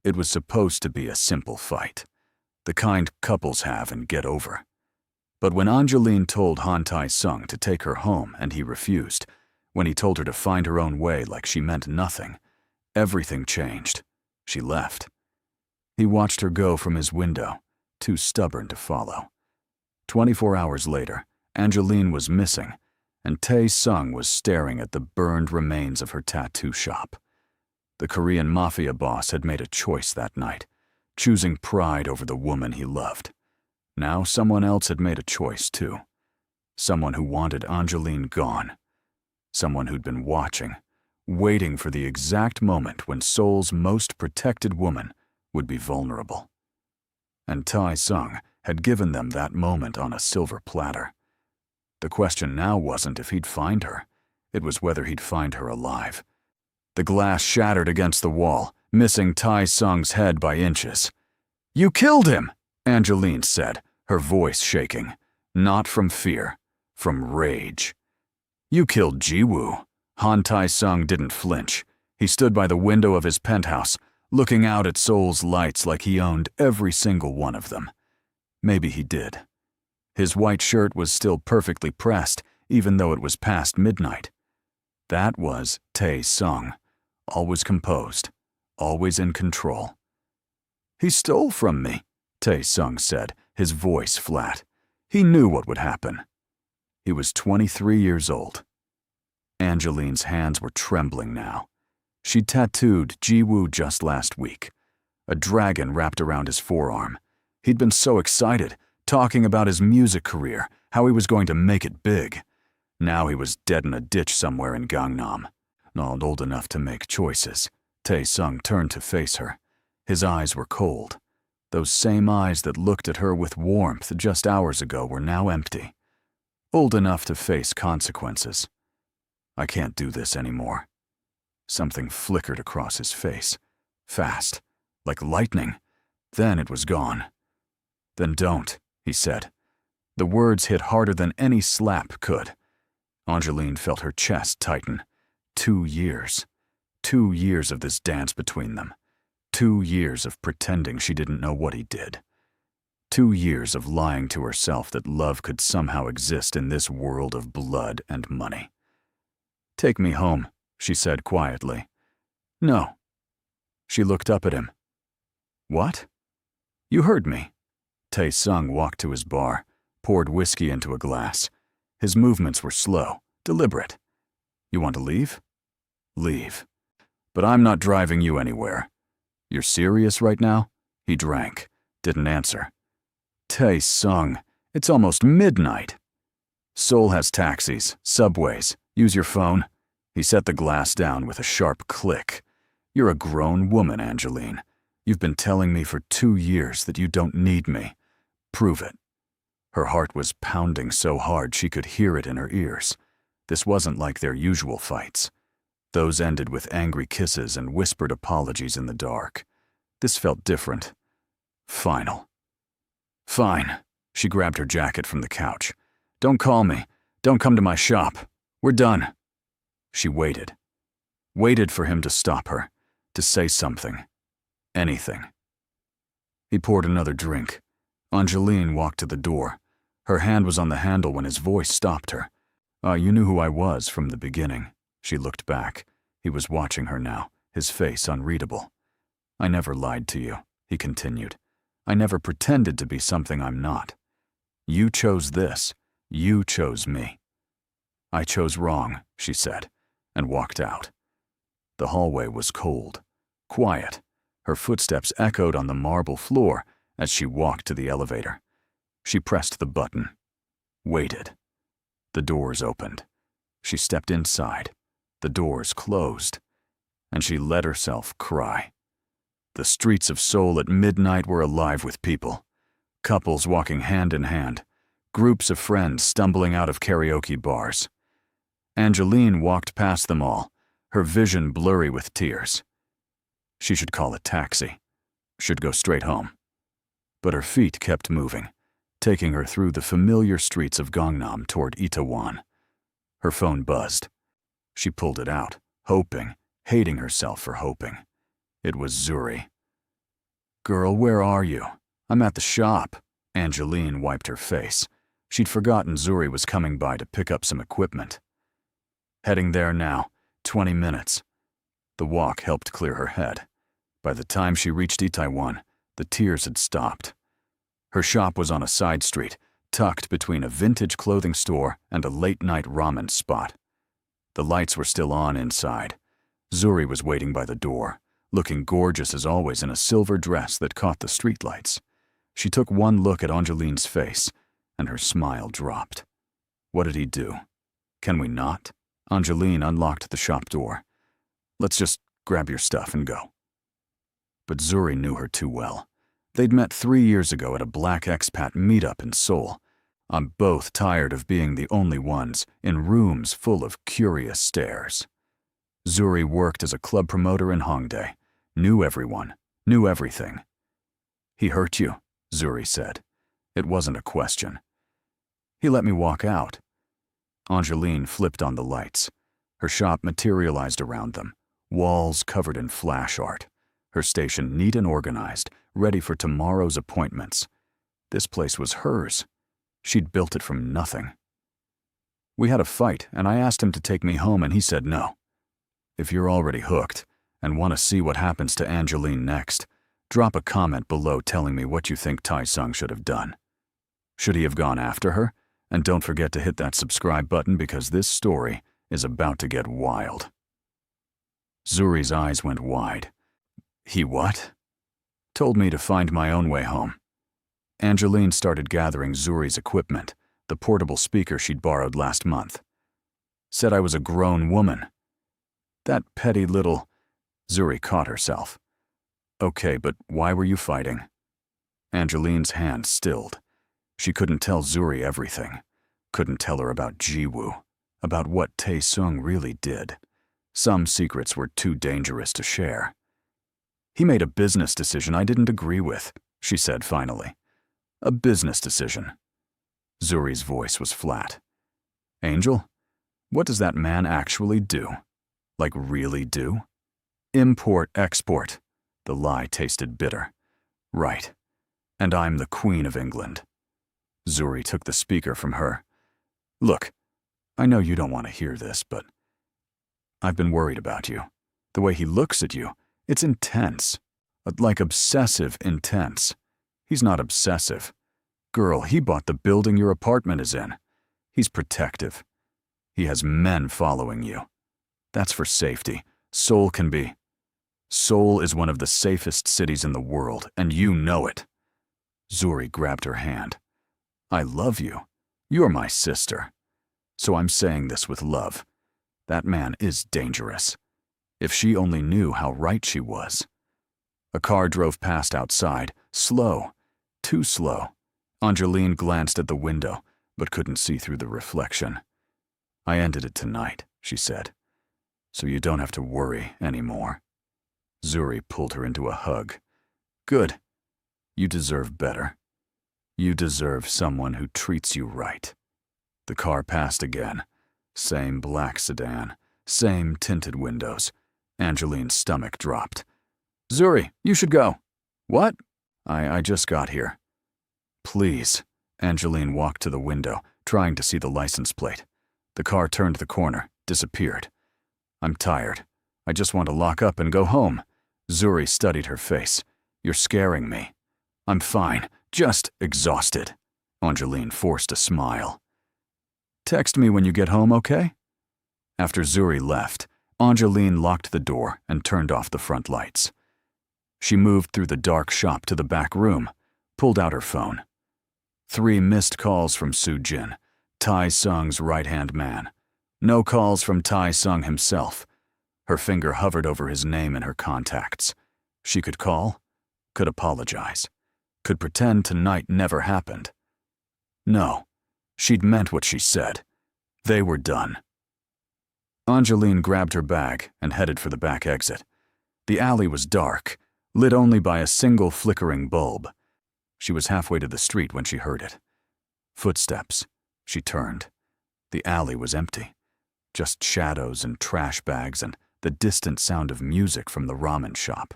It was supposed to be a simple fight, the kind couples have and get over. But when Angeline told Han Taisung to take her home and he refused, when he told her to find her own way like she meant nothing, everything changed. She left. He watched her go from his window, too stubborn to follow. 24 hours later, Angeline was missing, and Taisung was staring at the burned remains of her tattoo shop. The Korean Mafia boss had made a choice that night, choosing pride over the woman he loved. Now someone else had made a choice too. Someone who wanted Angeline gone. Someone who'd been watching, waiting for the exact moment when Seoul's most protected woman would be vulnerable. And Taisung had given them that moment on a silver platter. The question now wasn't if he'd find her, it was whether he'd find her alive. The glass shattered against the wall, missing Taisung's head by inches. "You killed him!" Angeline said, her voice shaking. Not from fear, from rage. "You killed Jiwoo." Han Taisung didn't flinch. He stood by the window of his penthouse, looking out at Seoul's lights like he owned every single one of them. Maybe he did. His white shirt was still perfectly pressed, even though it was past midnight. That was Taisung, always composed, always in control. "He stole from me," Taisung said, his voice flat. He knew what would happen. He was 23 years old. Angeline's hands were trembling now. She'd tattooed Jiwoo just last week. A dragon wrapped around his forearm. He'd been so excited, talking about his music career, how he was going to make it big. Now he was dead in a ditch somewhere in Gangnam. Not old enough to make choices. Taisung turned to face her. His eyes were cold. Those same eyes that looked at her with warmth just hours ago were now empty. Old enough to face consequences. "I can't do this anymore." Something flickered across his face. Fast, like lightning. Then it was gone. "Then don't," he said. The words hit harder than any slap could. Angeline felt her chest tighten. 2 years. 2 years of this dance between them. 2 years of pretending she didn't know what he did. 2 years of lying to herself that love could somehow exist in this world of blood and money. "Take me home," she said quietly. "No." She looked up at him. "What?" "You heard me." Taisung walked to his bar, poured whiskey into a glass. His movements were slow, deliberate. "You want to leave?" "Leave. But I'm not driving you anywhere." "You're serious right now?" He drank, didn't answer. "Taisung, it's almost midnight." "Seoul has taxis, subways. Use your phone." He set the glass down with a sharp click. "You're a grown woman, Angeline. You've been telling me for 2 years that you don't need me. Prove it." Her heart was pounding so hard she could hear it in her ears. This wasn't like their usual fights. Those ended with angry kisses and whispered apologies in the dark. This felt different. Final. "Fine." She grabbed her jacket from the couch. "Don't call me. Don't come to my shop. We're done." She waited. Waited for him to stop her, to say something. Anything. He poured another drink. Angeline walked to the door. Her hand was on the handle when his voice stopped her. "You knew who I was from the beginning." She looked back. He was watching her now, his face unreadable. "I never lied to you," he continued. "I never pretended to be something I'm not. You chose this. You chose me." "I chose wrong," she said, and walked out. The hallway was cold, quiet. Her footsteps echoed on the marble floor as she walked to the elevator. She pressed the button. Waited. The doors opened. She stepped inside. The doors closed. And she let herself cry. The streets of Seoul at midnight were alive with people. Couples walking hand in hand. Groups of friends stumbling out of karaoke bars. Angeline walked past them all, her vision blurry with tears. She should call a taxi. Should go straight home. But her feet kept moving, taking her through the familiar streets of Gangnam toward Itaewon. Her phone buzzed. She pulled it out, hoping, hating herself for hoping. It was Zuri. Girl, where are you? I'm at the shop. Angeline wiped her face. She'd forgotten Zuri was coming by to pick up some equipment. Heading there now, 20 minutes. The walk helped clear her head. By the time she reached Itaewon, the tears had stopped. Her shop was on a side street, tucked between a vintage clothing store and a late-night ramen spot. The lights were still on inside. Zuri was waiting by the door, looking gorgeous as always in a silver dress that caught the streetlights. She took one look at Angeline's face, and her smile dropped. What did he do? Can we not? Angeline unlocked the shop door. Let's just grab your stuff and go. But Zuri knew her too well. They'd met 3 years ago at a black expat meetup in Seoul. I'm both tired of being the only ones in rooms full of curious stares. Zuri worked as a club promoter in Hongdae, knew everyone, knew everything. He hurt you, Zuri said. It wasn't a question. He let me walk out. Angeline flipped on the lights. Her shop materialized around them, walls covered in flash art. Her station neat and organized, ready for tomorrow's appointments. This place was hers. She'd built it from nothing. We had a fight, and I asked him to take me home, and he said no. If you're already hooked and want to see what happens to Angeline next, drop a comment below telling me what you think Taisung should have done. Should he have gone after her? And don't forget to hit that subscribe button because this story is about to get wild. Zuri's eyes went wide. He what? Told me to find my own way home. Angeline started gathering Zuri's equipment, the portable speaker she'd borrowed last month. Said I was a grown woman. That petty little... Zuri caught herself. Okay, but why were you fighting? Angeline's hand stilled. She couldn't tell Zuri everything. Couldn't tell her about Jiwoo, about what Taisung really did. Some secrets were too dangerous to share. He made a business decision I didn't agree with, she said finally. A business decision. Zuri's voice was flat. Angel, what does that man actually do? Like really do? Import, export. The lie tasted bitter. Right. And I'm the Queen of England. Zuri took the speaker from her. Look, I know you don't want to hear this, but I've been worried about you. The way he looks at you, it's intense. Like obsessive intense. He's not obsessive. Girl, he bought the building your apartment is in. He's protective. He has men following you. That's for safety. Seoul can be. Seoul is one of the safest cities in the world, and you know it. Zuri grabbed her hand. I love you. You're my sister. So I'm saying this with love. That man is dangerous. If she only knew how right she was. A car drove past outside, slow, too slow. Angeline glanced at the window, but couldn't see through the reflection. I ended it tonight, she said, so you don't have to worry anymore. Zuri pulled her into a hug. Good. You deserve better. You deserve someone who treats you right. The car passed again. Same black sedan, same tinted windows. Angeline's stomach dropped. Zuri, you should go. What? I just got here. Please. Angeline walked to the window, trying to see the license plate. The car turned the corner, disappeared. I'm tired. I just want to lock up and go home. Zuri studied her face. You're scaring me. I'm fine, just exhausted. Angeline forced a smile. Text me when you get home, okay? After Zuri left, Angeline locked the door and turned off the front lights. She moved through the dark shop to the back room, pulled out her phone. 3 missed calls from Soo-jin, Taisung's right-hand man. No calls from Taisung himself. Her finger hovered over his name in her contacts. She could call, could apologize, could pretend tonight never happened. No, she'd meant what she said. They were done. Angeline grabbed her bag and headed for the back exit. The alley was dark, lit only by a single flickering bulb. She was halfway to the street when she heard it. Footsteps. She turned. The alley was empty. Just shadows and trash bags and the distant sound of music from the ramen shop.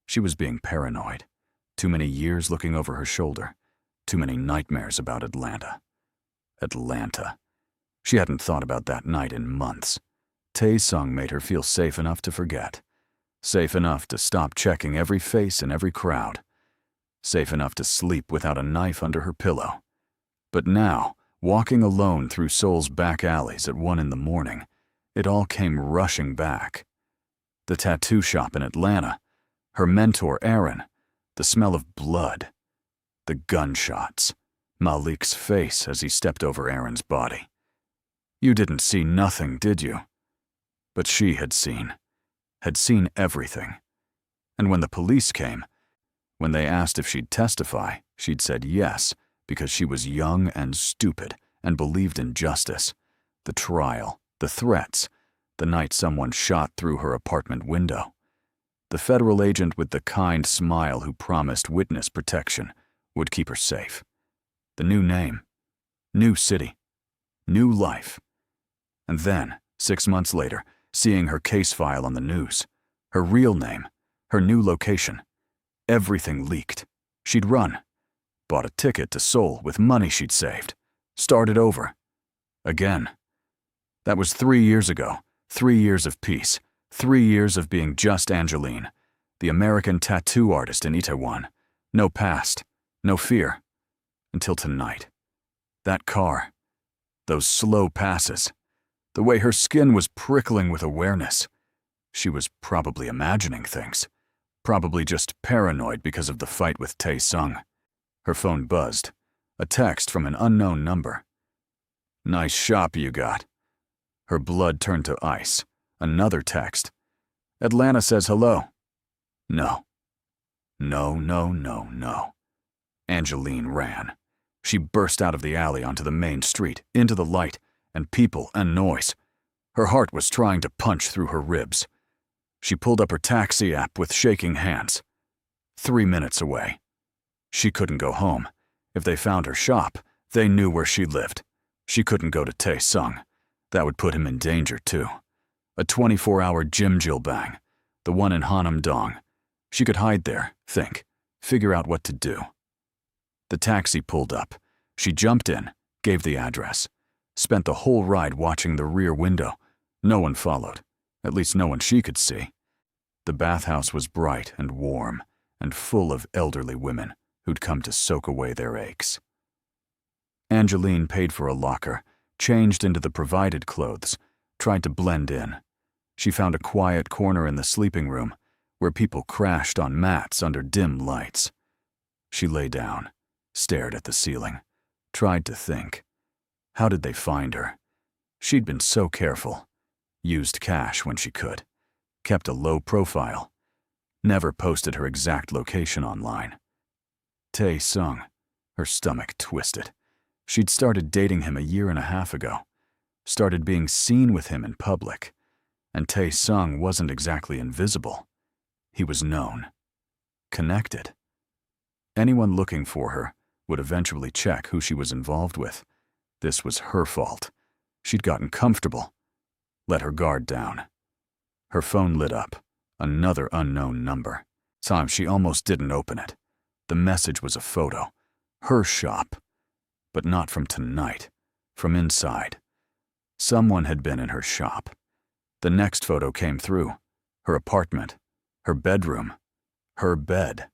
She was being paranoid. Too many years looking over her shoulder. Too many nightmares about Atlanta. Atlanta. She hadn't thought about that night in months. Taisung made her feel safe enough to forget. Safe enough to stop checking every face in every crowd. Safe enough to sleep without a knife under her pillow. But now, walking alone through Seoul's back alleys at 1 a.m, it all came rushing back. The tattoo shop in Atlanta, her mentor Aaron, the smell of blood, the gunshots, Malik's face as he stepped over Aaron's body. You didn't see nothing, did you? But she had seen everything. And when the police came, when they asked if she'd testify, she'd said yes, because she was young and stupid and believed in justice. The trial, the threats, the night someone shot through her apartment window. The federal agent with the kind smile who promised witness protection would keep her safe. The new name, new city, new life. And then, 6 months later, seeing her case file on the news, her real name, her new location, everything leaked. She'd run, bought a ticket to Seoul with money she'd saved, started over. Again. That was 3 years ago, 3 years of peace, 3 years of being just Angeline, the American tattoo artist in Itaewon. No past, no fear. Until tonight. That car, those slow passes, the way her skin was prickling with awareness. She was probably imagining things, probably just paranoid because of the fight with Taisung. Her phone buzzed, a text from an unknown number. Nice shop you got. Her blood turned to ice. Another text. Atlanta says hello. No. No, no, no, no. Angeline ran. She burst out of the alley onto the main street, into the light, and people and noise. Her heart was trying to punch through her ribs. She pulled up her taxi app with shaking hands. 3 minutes away. She couldn't go home. If they found her shop, they knew where she lived. She couldn't go to Taesung. That would put him in danger, too. A 24-hour jjilbang, the one in Hanam-dong. She could hide there, think, figure out what to do. The taxi pulled up. She jumped in, gave the address. Spent the whole ride watching the rear window. No one followed, at least no one she could see. The bathhouse was bright and warm, and full of elderly women who'd come to soak away their aches. Angeline paid for a locker, changed into the provided clothes, tried to blend in. She found a quiet corner in the sleeping room, where people crashed on mats under dim lights. She lay down, stared at the ceiling, tried to think. How did they find her? She'd been so careful. Used cash when she could. Kept a low profile. Never posted her exact location online. Taesung, her stomach twisted. She'd started dating him a 1.5 years ago. Started being seen with him in public. And Taesung wasn't exactly invisible. He was known. Connected. Anyone looking for her would eventually check who she was involved with. This was her fault. She'd gotten comfortable. Let her guard down. Her phone lit up. Another unknown number. Time she almost didn't open it. The message was a photo. Her shop. But not from tonight. From inside. Someone had been in her shop. The next photo came through. Her apartment. Her bedroom. Her bed.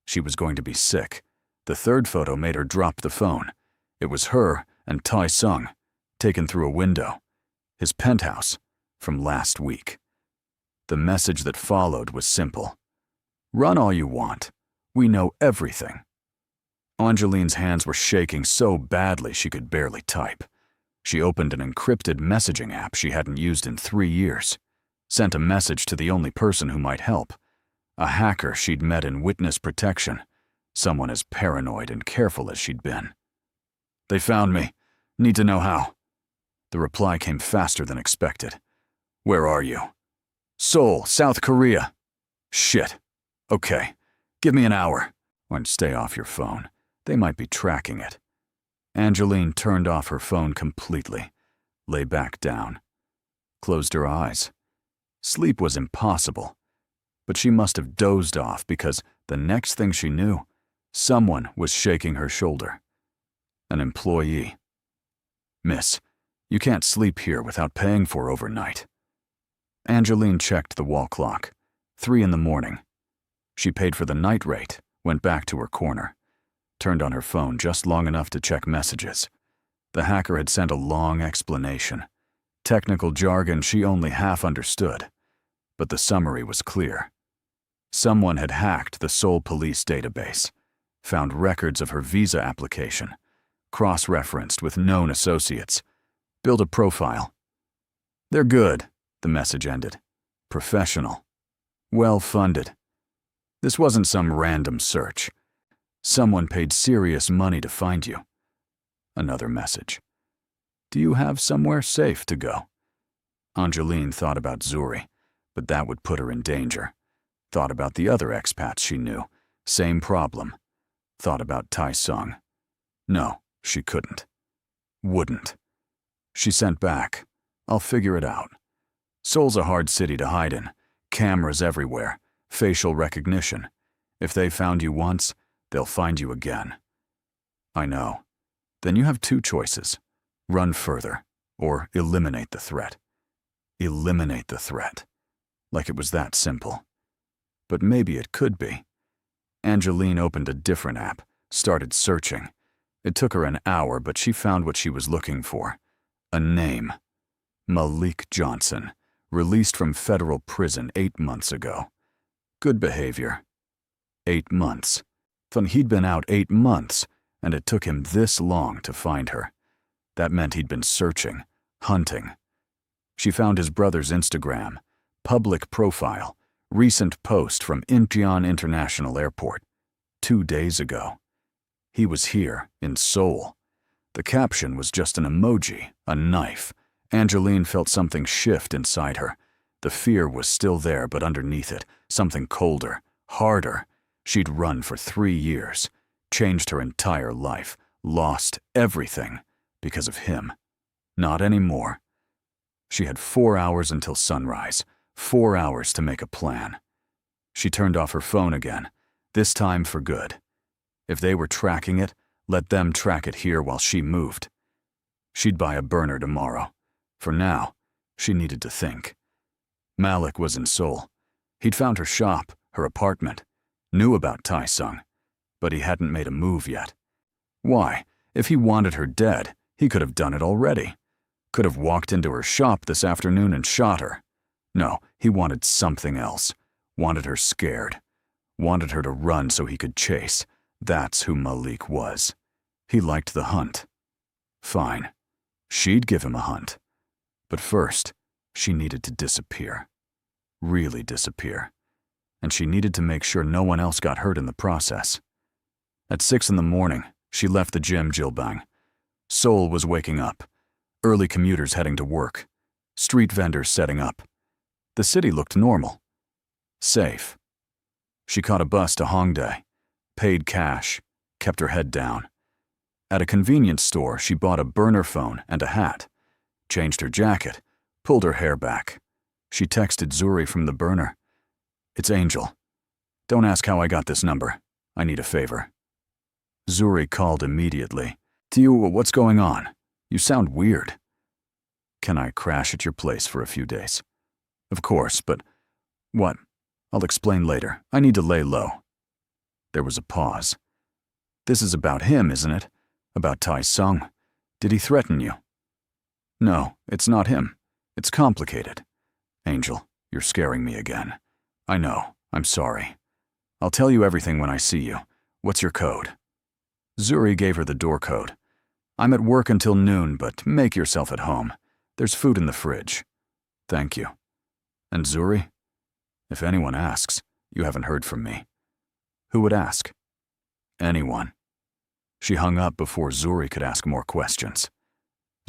She was going to be sick. The third photo made her drop the phone. It was her and Taisung, taken through a window. His penthouse, from last week. The message that followed was simple. Run all you want. We know everything. Angeline's hands were shaking so badly she could barely type. She opened an encrypted messaging app she hadn't used in 3 years. Sent a message to the only person who might help. A hacker she'd met in witness protection. Someone as paranoid and careful as she'd been. They found me. Need to know how. The reply came faster than expected. Where are you? Seoul, South Korea. Shit. Okay. Give me an hour. And stay off your phone. They might be tracking it. Angeline turned off her phone completely. Lay back down. Closed her eyes. Sleep was impossible. But she must have dozed off because the next thing she knew, someone was shaking her shoulder. An employee. "Miss, you can't sleep here without paying for overnight." Angeline checked the wall clock. 3 in the morning. She paid for the night rate, went back to her corner, turned on her phone just long enough to check messages. The hacker had sent a long explanation. Technical jargon she only half understood, but the summary was clear. Someone had hacked the Seoul police database, found records of her visa application, cross-referenced with known associates, built a profile. "They're good," the message ended. "Professional. Well-funded. This wasn't some random search. Someone paid serious money to find you." Another message. "Do you have somewhere safe to go?" Angeline thought about Zuri, but that would put her in danger. Thought about the other expats she knew. Same problem. Thought about Taisung. No, she couldn't. Wouldn't. She sent back, "I'll figure it out. Seoul's a hard city to hide in. Cameras everywhere. Facial recognition. If they found you once, they'll find you again." "I know. Then you have 2 choices. Run further, or eliminate the threat." Eliminate the threat. Like it was that simple. But maybe it could be. Angeline opened a different app, started searching. It took her an hour, but she found what she was looking for. A name. Malik Johnson, released from federal prison 8 months ago. Good behavior. 8 months. He'd been out 8 months, and it took him this long to find her. That meant he'd been searching, hunting. She found his brother's Instagram, public profile, recent post from Incheon International Airport, 2 days ago. He was here, in Seoul. The caption was just an emoji, a knife. Angeline felt something shift inside her. The fear was still there, but underneath it, something colder, harder. She'd run for 3 years, changed her entire life, lost everything because of him. Not anymore. She had 4 hours until sunrise, 4 hours to make a plan. She turned off her phone again, this time for good. If they were tracking it, let them track it here while she moved. She'd buy a burner tomorrow. For now, she needed to think. Malik was in Seoul. He'd found her shop, her apartment, knew about Taisung, but he hadn't made a move yet. Why? If he wanted her dead, he could have done it already. Could have walked into her shop this afternoon and shot her. No, he wanted something else. Wanted her scared. Wanted her to run so he could chase. That's who Malik was. He liked the hunt. Fine. She'd give him a hunt. But first, she needed to disappear. Really disappear. And she needed to make sure no one else got hurt in the process. At 6 in the morning, she left the gym Jilbang. Seoul was waking up. Early commuters heading to work. Street vendors setting up. The city looked normal. Safe. She caught a bus to Hongdae. Paid cash. Kept her head down. At a convenience store, she bought a burner phone and a hat. Changed her jacket. Pulled her hair back. She texted Zuri from the burner. "It's Angel. Don't ask how I got this number. I need a favor." Zuri called immediately. What's going on? You sound weird." "Can I crash at your place for a few days?" "Of course, but..." "What? I'll explain later. I need to lay low." There was a pause. "This is about him, isn't it? About Taisung. Did he threaten you?" "No, it's not him. It's complicated." "Angel, you're scaring me again." "I know. I'm sorry. I'll tell you everything when I see you. What's your code?" Zuri gave her the door code. "I'm at work until noon, but make yourself at home. There's food in the fridge." "Thank you." "And Zuri? If anyone asks, you haven't heard from me." "Who would ask?" "Anyone." She hung up before Zuri could ask more questions.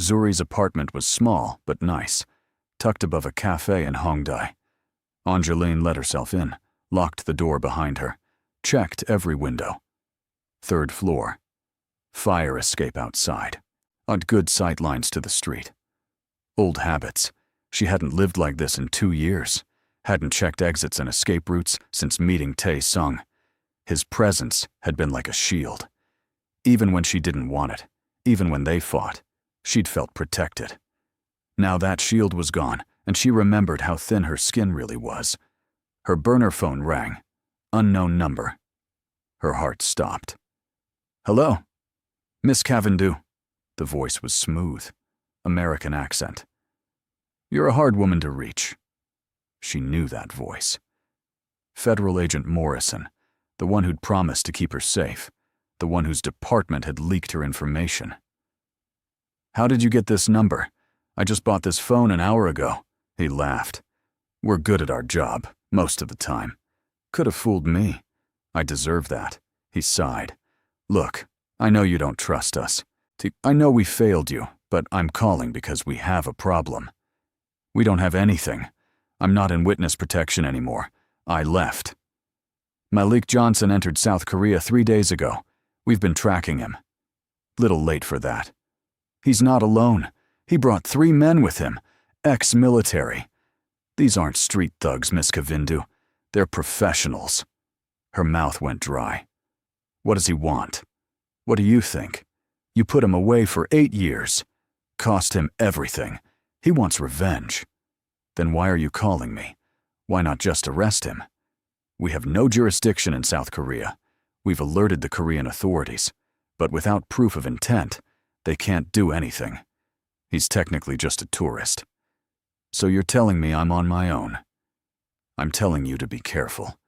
Zuri's apartment was small but nice, tucked above a cafe in Hongdae. Angeline let herself in, locked the door behind her, checked every window. 3rd floor. Fire escape outside. On good sight lines to the street. Old habits. She hadn't lived like this in 2 years. Hadn't checked exits and escape routes since meeting Taisung. His presence had been like a shield. Even when she didn't want it, even when they fought, she'd felt protected. Now that shield was gone, and she remembered how thin her skin really was. Her burner phone rang. Unknown number. Her heart stopped. "Hello? Miss Cavendish." The voice was smooth, American accent. "You're a hard woman to reach." She knew that voice. Federal Agent Morrison, the one who'd promised to keep her safe, the one whose department had leaked her information. "How did you get this number? I just bought this phone an hour ago." He laughed. "We're good at our job, most of the time. Could have fooled me. I deserve that." He sighed. "Look, I know you don't trust us. I know we failed you, but I'm calling because we have a problem. We don't have anything. I'm not in witness protection anymore. I left. Malik Johnson entered South Korea 3 days ago. We've been tracking him. Little late for that. He's not alone. He brought 3 men with him, ex-military. These aren't street thugs, Miss Cavendish. They're professionals." Her mouth went dry. "What does he want? What do you think? You put him away for 8 years. Cost him everything. He wants revenge. Then why are you calling me? Why not just arrest him? We have no jurisdiction in South Korea. We've alerted the Korean authorities, but without proof of intent, they can't do anything. He's technically just a tourist. So you're telling me I'm on my own. I'm telling you to be careful.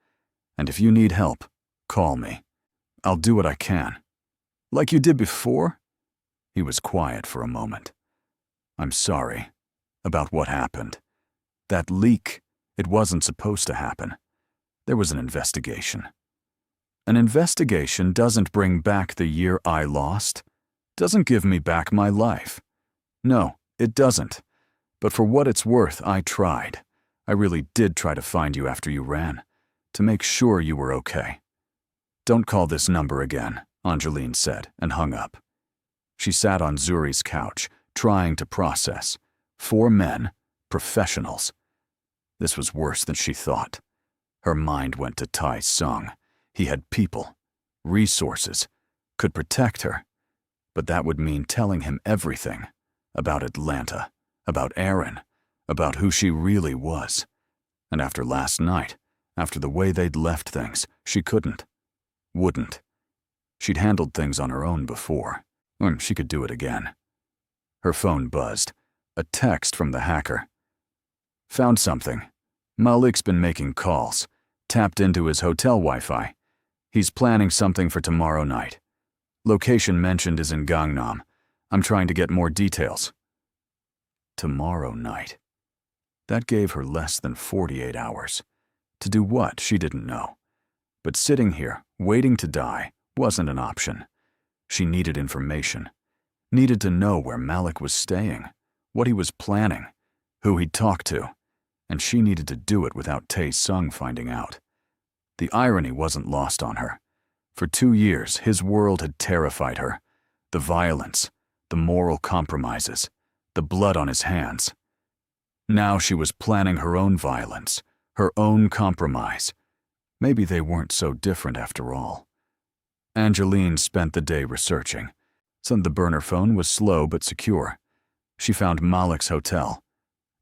And if you need help, call me. I'll do what I can." "Like you did before?" He was quiet for a moment. "I'm sorry about what happened. That leak, it wasn't supposed to happen. There was an investigation. An investigation doesn't bring back the year I lost, doesn't give me back my life. No, it doesn't. But for what it's worth, I tried. I really did try to find you after you ran, to make sure you were okay." "Don't call this number again," Angeline said, and hung up. She sat on Zuri's couch, trying to process. 4 men, professionals. This was worse than she thought. Her mind went to Taisung. He had people, resources, could protect her. But that would mean telling him everything. About Atlanta, about Aaron, about who she really was. And after last night, after the way they'd left things, she wouldn't. She'd handled things on her own before. She could do it again. Her phone buzzed. A text from the hacker. "Found something. Malik's been making calls. Tapped into his hotel Wi-Fi. He's planning something for tomorrow night. Location mentioned is in Gangnam. I'm trying to get more details." Tomorrow night. That gave her less than 48 hours. To do what, she didn't know. But sitting here, waiting to die, wasn't an option. She needed information. Needed to know where Malik was staying, what he was planning, who he'd talked to. And she needed to do it without Taisung finding out. The irony wasn't lost on her. For 2 years, his world had terrified her. The violence, the moral compromises, the blood on his hands. Now she was planning her own violence, her own compromise. Maybe they weren't so different after all. Angeline spent the day researching. The burner phone was slow but secure. She found Malik's hotel.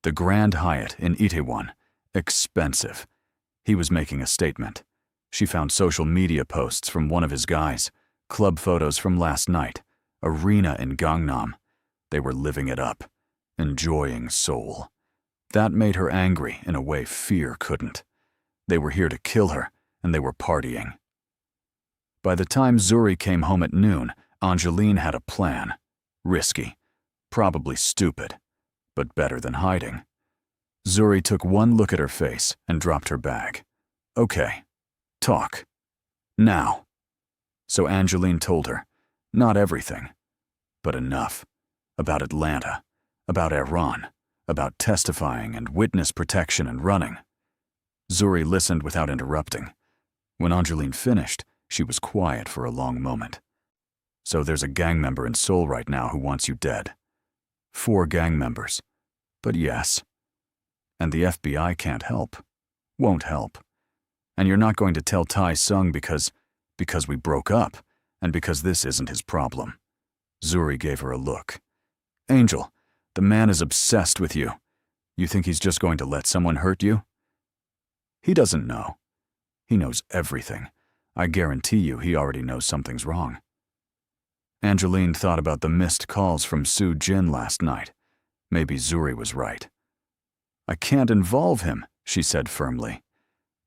The Grand Hyatt in Itaewon. Expensive. He was making a statement. She found social media posts from one of his guys, club photos from last night, arena in Gangnam. They were living it up, enjoying Seoul. That made her angry in a way fear couldn't. They were here to kill her, and they were partying. By the time Zuri came home at noon, Angeline had a plan. Risky, probably stupid, but better than hiding. Zuri took one look at her face and dropped her bag. "Okay, talk. Now." So Angeline told her, not everything, but enough. About Atlanta, about Iran, about testifying and witness protection and running. Zuri listened without interrupting. When Angeline finished, she was quiet for a long moment. "So there's a gang member in Seoul right now who wants you dead. 4 gang members. But yes. And the FBI can't help. Won't help. And you're not going to tell Taisung because Because we broke up, and because this isn't his problem. Zuri gave her a look. Angel, the man is obsessed with you. You think he's just going to let someone hurt you? He doesn't know. He knows everything. I guarantee you he already knows something's wrong. Angeline thought about the missed calls from Soo Jin last night. Maybe Zuri was right. I can't involve him, she said firmly.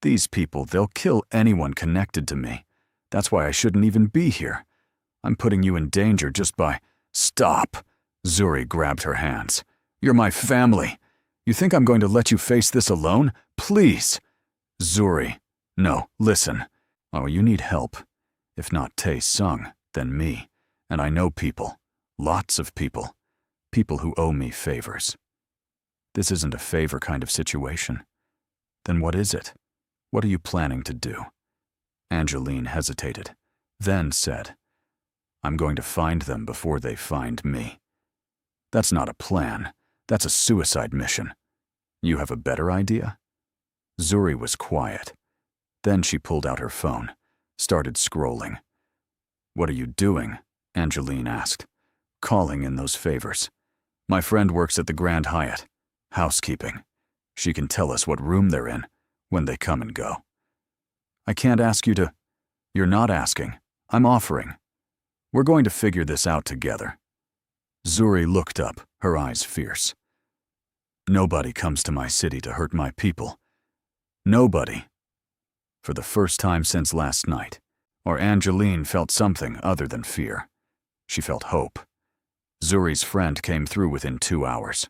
These people, they'll kill anyone connected to me. That's why I shouldn't even be here. I'm putting you in danger just by— Stop! Zuri grabbed her hands. You're my family. You think I'm going to let you face this alone? Please! Zuri, no, listen. Oh, you need help. If not Taisung, then me. And I know people. Lots of people. People who owe me favors. This isn't a favor kind of situation. Then what is it? What are you planning to do? Angeline hesitated, then said, I'm going to find them before they find me. That's not a plan. That's a suicide mission. You have a better idea? Zuri was quiet. Then she pulled out her phone, started scrolling. What are you doing? Angeline asked. Calling in those favors. My friend works at the Grand Hyatt. Housekeeping. She can tell us what room they're in when they come and go. I can't ask you to— You're not asking. I'm offering. We're going to figure this out together. Zuri looked up, her eyes fierce. Nobody comes to my city to hurt my people. Nobody. For the first time since last night, or Angeline felt something other than fear. She felt hope. Zuri's friend came through within 2 hours.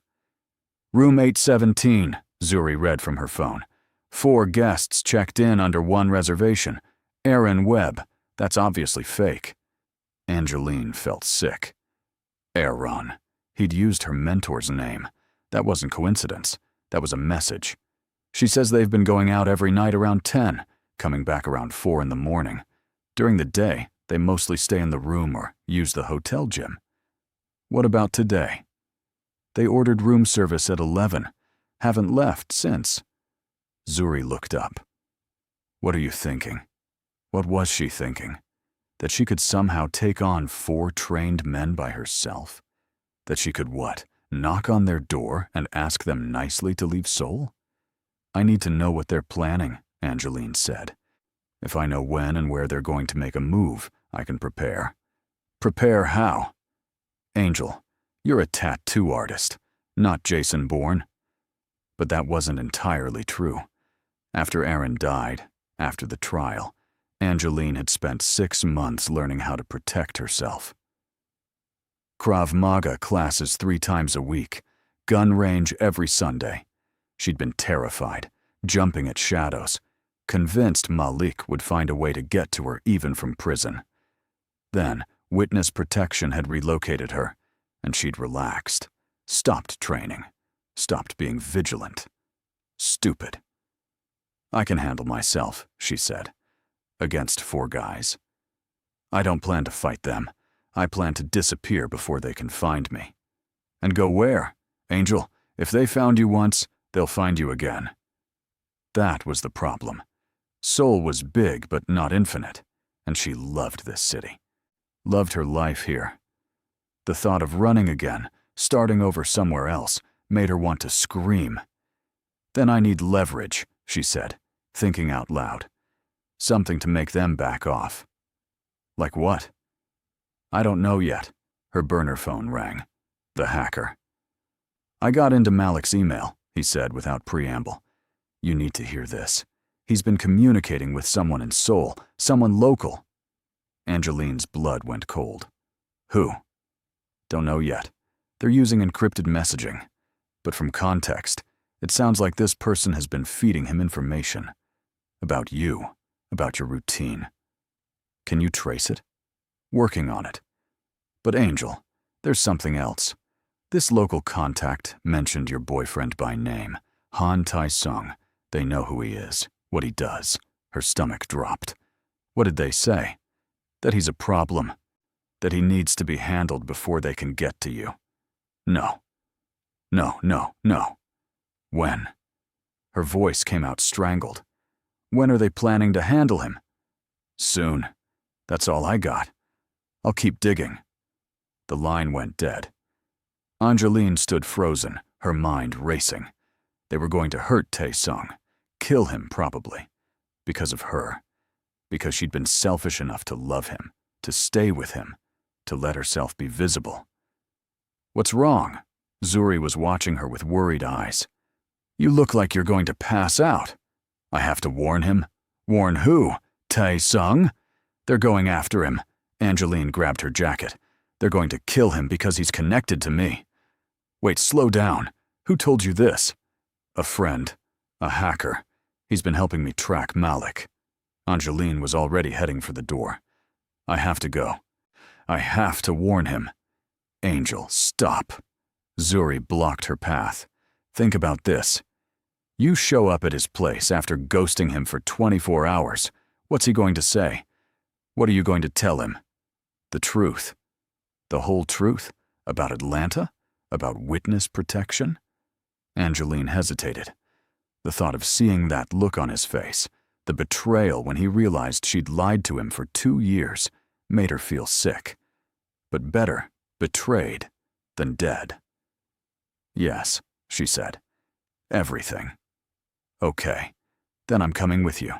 Room 817, Zuri read from her phone. 4 guests checked in under 1 reservation. Aaron Webb. That's obviously fake. Angeline felt sick. Aaron. He'd used her mentor's name. That wasn't coincidence. That was a message. She says they've been going out every night around 10, coming back around 4 in the morning. During the day, they mostly stay in the room or use the hotel gym. What about today? They ordered room service at 11. Haven't left since. Zuri looked up. What are you thinking? What was she thinking? That she could somehow take on 4 trained men by herself? That she could what? Knock on their door and ask them nicely to leave Seoul? I need to know what they're planning, Angeline said. If I know when and where they're going to make a move, I can prepare. Prepare how? Angel, you're a tattoo artist, not Jason Bourne. But that wasn't entirely true. After Aaron died, after the trial, Angeline had spent 6 months learning how to protect herself. Krav Maga classes 3 times a week, gun range every Sunday. She'd been terrified, jumping at shadows, convinced Malik would find a way to get to her even from prison. Then, witness protection had relocated her, and she'd relaxed, stopped training, stopped being vigilant. Stupid. I can handle myself, she said, against 4 guys. I don't plan to fight them. I plan to disappear before they can find me. And go where? Angel, if they found you once, they'll find you again. That was the problem. Seoul was big but not infinite, and she loved this city. Loved her life here. The thought of running again, starting over somewhere else, made her want to scream. Then I need leverage, she said, thinking out loud. Something to make them back off. Like what? I don't know yet. Her burner phone rang. The hacker. I got into Malik's email, he said without preamble. You need to hear this. He's been communicating with someone in Seoul, someone local. Angeline's blood went cold. Who? Don't know yet. They're using encrypted messaging. But from context, it sounds like this person has been feeding him information. About you, about your routine. Can you trace it? Working on it. But Angel, there's something else. This local contact mentioned your boyfriend by name, Han Taisung. They know who he is, what he does. Her stomach dropped. What did they say? That he's a problem. That he needs to be handled before they can get to you. No. No, no, no. When? Her voice came out strangled. When are they planning to handle him? Soon. That's all I got. I'll keep digging." The line went dead. Angeline stood frozen, her mind racing. They were going to hurt Taisung, kill him probably, because of her, because she'd been selfish enough to love him, to stay with him, to let herself be visible. "What's wrong?" Zuri was watching her with worried eyes. "You look like you're going to pass out." "I have to warn him?" "Warn who? Taisung?" "They're going after him." Angeline grabbed her jacket. "They're going to kill him because he's connected to me." "Wait, slow down. Who told you this?" "A friend. A hacker. He's been helping me track Malik." Angeline was already heading for the door. "I have to go. I have to warn him." "Angel, stop." Zuri blocked her path. "Think about this. You show up at his place after ghosting him for 24 hours. What's he going to say? What are you going to tell him? The truth. The whole truth? About Atlanta? About witness protection?" Angeline hesitated. The thought of seeing that look on his face, the betrayal when he realized she'd lied to him for 2 years, made her feel sick. But better, betrayed, than dead. "Yes," she said. "Everything." "Okay. Then I'm coming with you."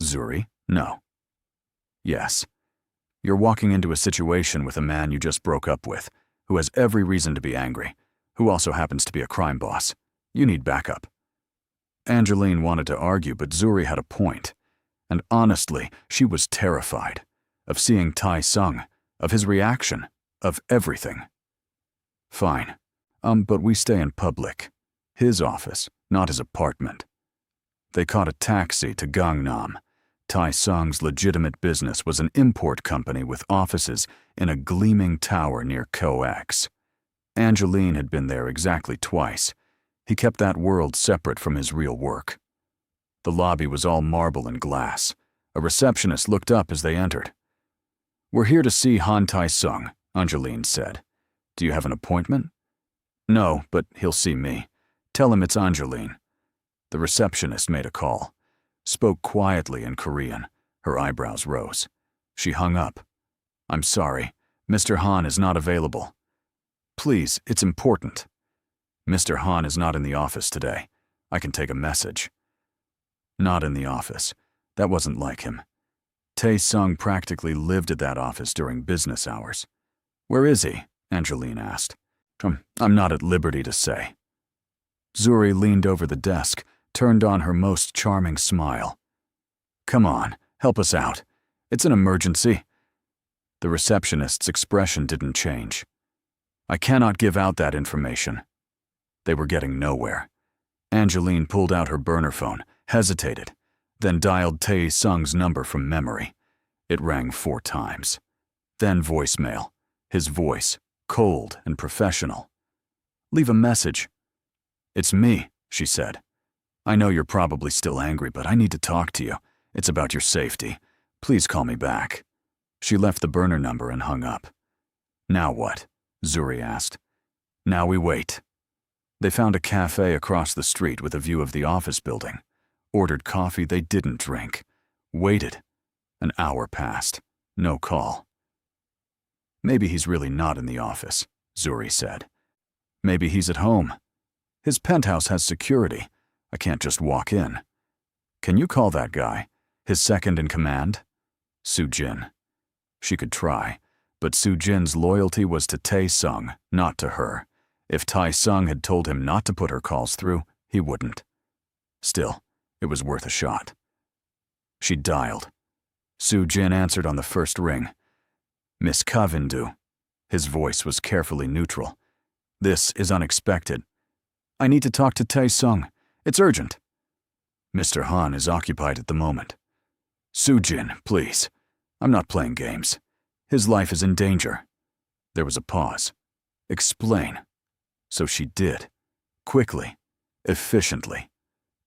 "Zuri, no." "Yes. You're walking into a situation with a man you just broke up with, who has every reason to be angry, who also happens to be a crime boss. You need backup." Angeline wanted to argue, but Zuri had a point. And honestly, she was terrified of seeing Taisung, of his reaction, of everything. "Fine. But we stay in public. His office, not his apartment." They caught a taxi to Gangnam. Taisung's legitimate business was an import company with offices in a gleaming tower near COEX. Angeline had been there exactly twice. He kept that world separate from his real work. The lobby was all marble and glass. A receptionist looked up as they entered. "We're here to see Han Taisung," Angeline said. "Do you have an appointment?" "No, but he'll see me. Tell him it's Angeline." The receptionist made a call. Spoke quietly in Korean. Her eyebrows rose. She hung up. "I'm sorry. Mr. Han is not available." "Please, it's important." "Mr. Han is not in the office today. I can take a message." Not in the office. That wasn't like him. Taisung practically lived at that office during business hours. "Where is he?" Angeline asked. "I'm not at liberty to say." Zuri leaned over the desk, turned on her most charming smile. "Come on, help us out. It's an emergency." The receptionist's expression didn't change. "I cannot give out that information." They were getting nowhere. Angeline pulled out her burner phone, hesitated, then dialed Tae-sung's number from memory. It rang 4 times. Then voicemail, his voice, cold and professional. "Leave a message." "It's me," she said. "I know you're probably still angry, but I need to talk to you. It's about your safety. Please call me back." She left the burner number and hung up. "Now what?" Zuri asked. "Now we wait." They found a cafe across the street with a view of the office building. Ordered coffee they didn't drink. Waited. An hour passed. No call. "Maybe he's really not in the office," Zuri said. "Maybe he's at home. His penthouse has security. I can't just walk in." "Can you call that guy? His second in command?" Soo-jin. She could try, but Soo-jin's loyalty was to Tae-sung, not to her. If Taisung had told him not to put her calls through, he wouldn't. Still, it was worth a shot. She dialed. Soo-jin answered on the first ring. "Miss Kavindu." His voice was carefully neutral. "This is unexpected. I need to talk to Taisung. It's urgent." "Mr. Han is occupied at the moment." "Soo-jin, please. I'm not playing games. His life is in danger." There was a pause. "Explain." So she did. Quickly. Efficiently.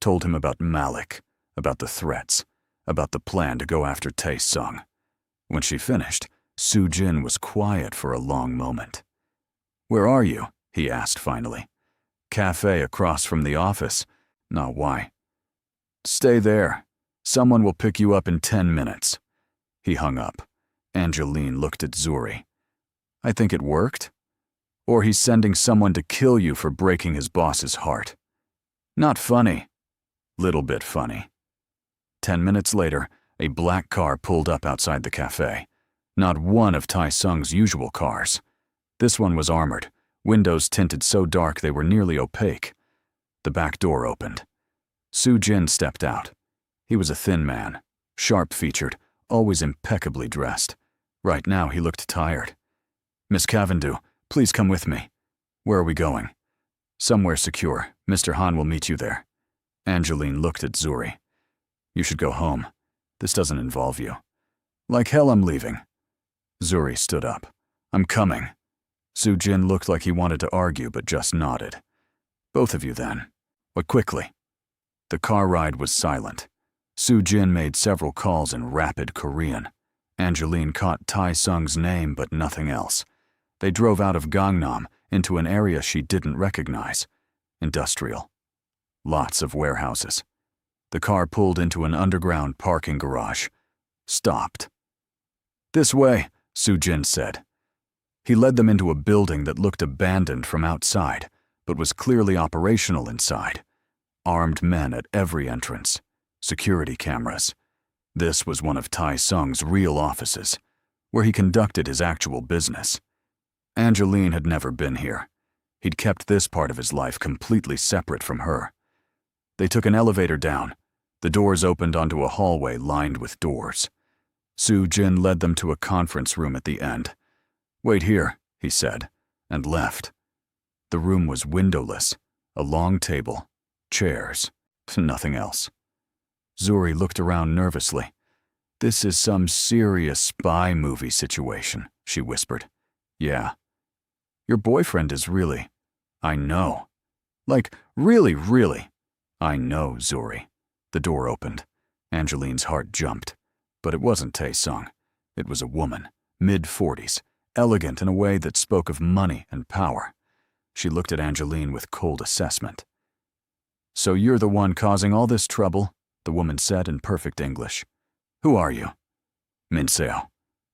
Told him about Malik, about the threats, about the plan to go after Taisung. When she finished, Soo-jin was quiet for a long moment. "Where are you?" he asked finally. "Cafe across from the office." "No, why?" "Stay there. Someone will pick you up in 10 minutes." He hung up. Angeline looked at Zuri. I think it worked. Or he's sending someone to kill you for breaking his boss's heart. Not funny. Little bit funny. 10 minutes later, a black car pulled up outside the cafe. Not one of Taisung's usual cars. This one was armored, windows tinted so dark they were nearly opaque. The back door opened. Soo-jin stepped out. He was a thin man, sharp-featured, always impeccably dressed. Right now he looked tired. Miss Cavendish, please come with me. Where are we going? Somewhere secure. Mr. Han will meet you there. Angeline looked at Zuri. You should go home. This doesn't involve you. Like hell I'm leaving. Zuri stood up. I'm coming. Soo-jin looked like he wanted to argue but just nodded. Both of you then. But quickly. The car ride was silent. Soo-jin made several calls in rapid Korean. Angeline caught Taisung's name but nothing else. They drove out of Gangnam into an area she didn't recognize. Industrial. Lots of warehouses. The car pulled into an underground parking garage. Stopped. This way, Soo-jin said. He led them into a building that looked abandoned from outside, but was clearly operational inside. Armed men at every entrance. Security cameras. This was one of Taisung's real offices, where he conducted his actual business. Angeline had never been here. He'd kept this part of his life completely separate from her. They took an elevator down. The doors opened onto a hallway lined with doors. Soo-jin led them to a conference room at the end. Wait here, he said, and left. The room was windowless, a long table, chairs, nothing else. Zuri looked around nervously. This is some serious spy movie situation, she whispered. Yeah. Your boyfriend is really… I know. Like, really. I know, Zuri. The door opened. Angeline's heart jumped. But it wasn't Taisung. It was a woman, mid-40s, elegant in a way that spoke of money and power. She looked at Angeline with cold assessment. So you're the one causing all this trouble? The woman said in perfect English. Who are you? Minseo.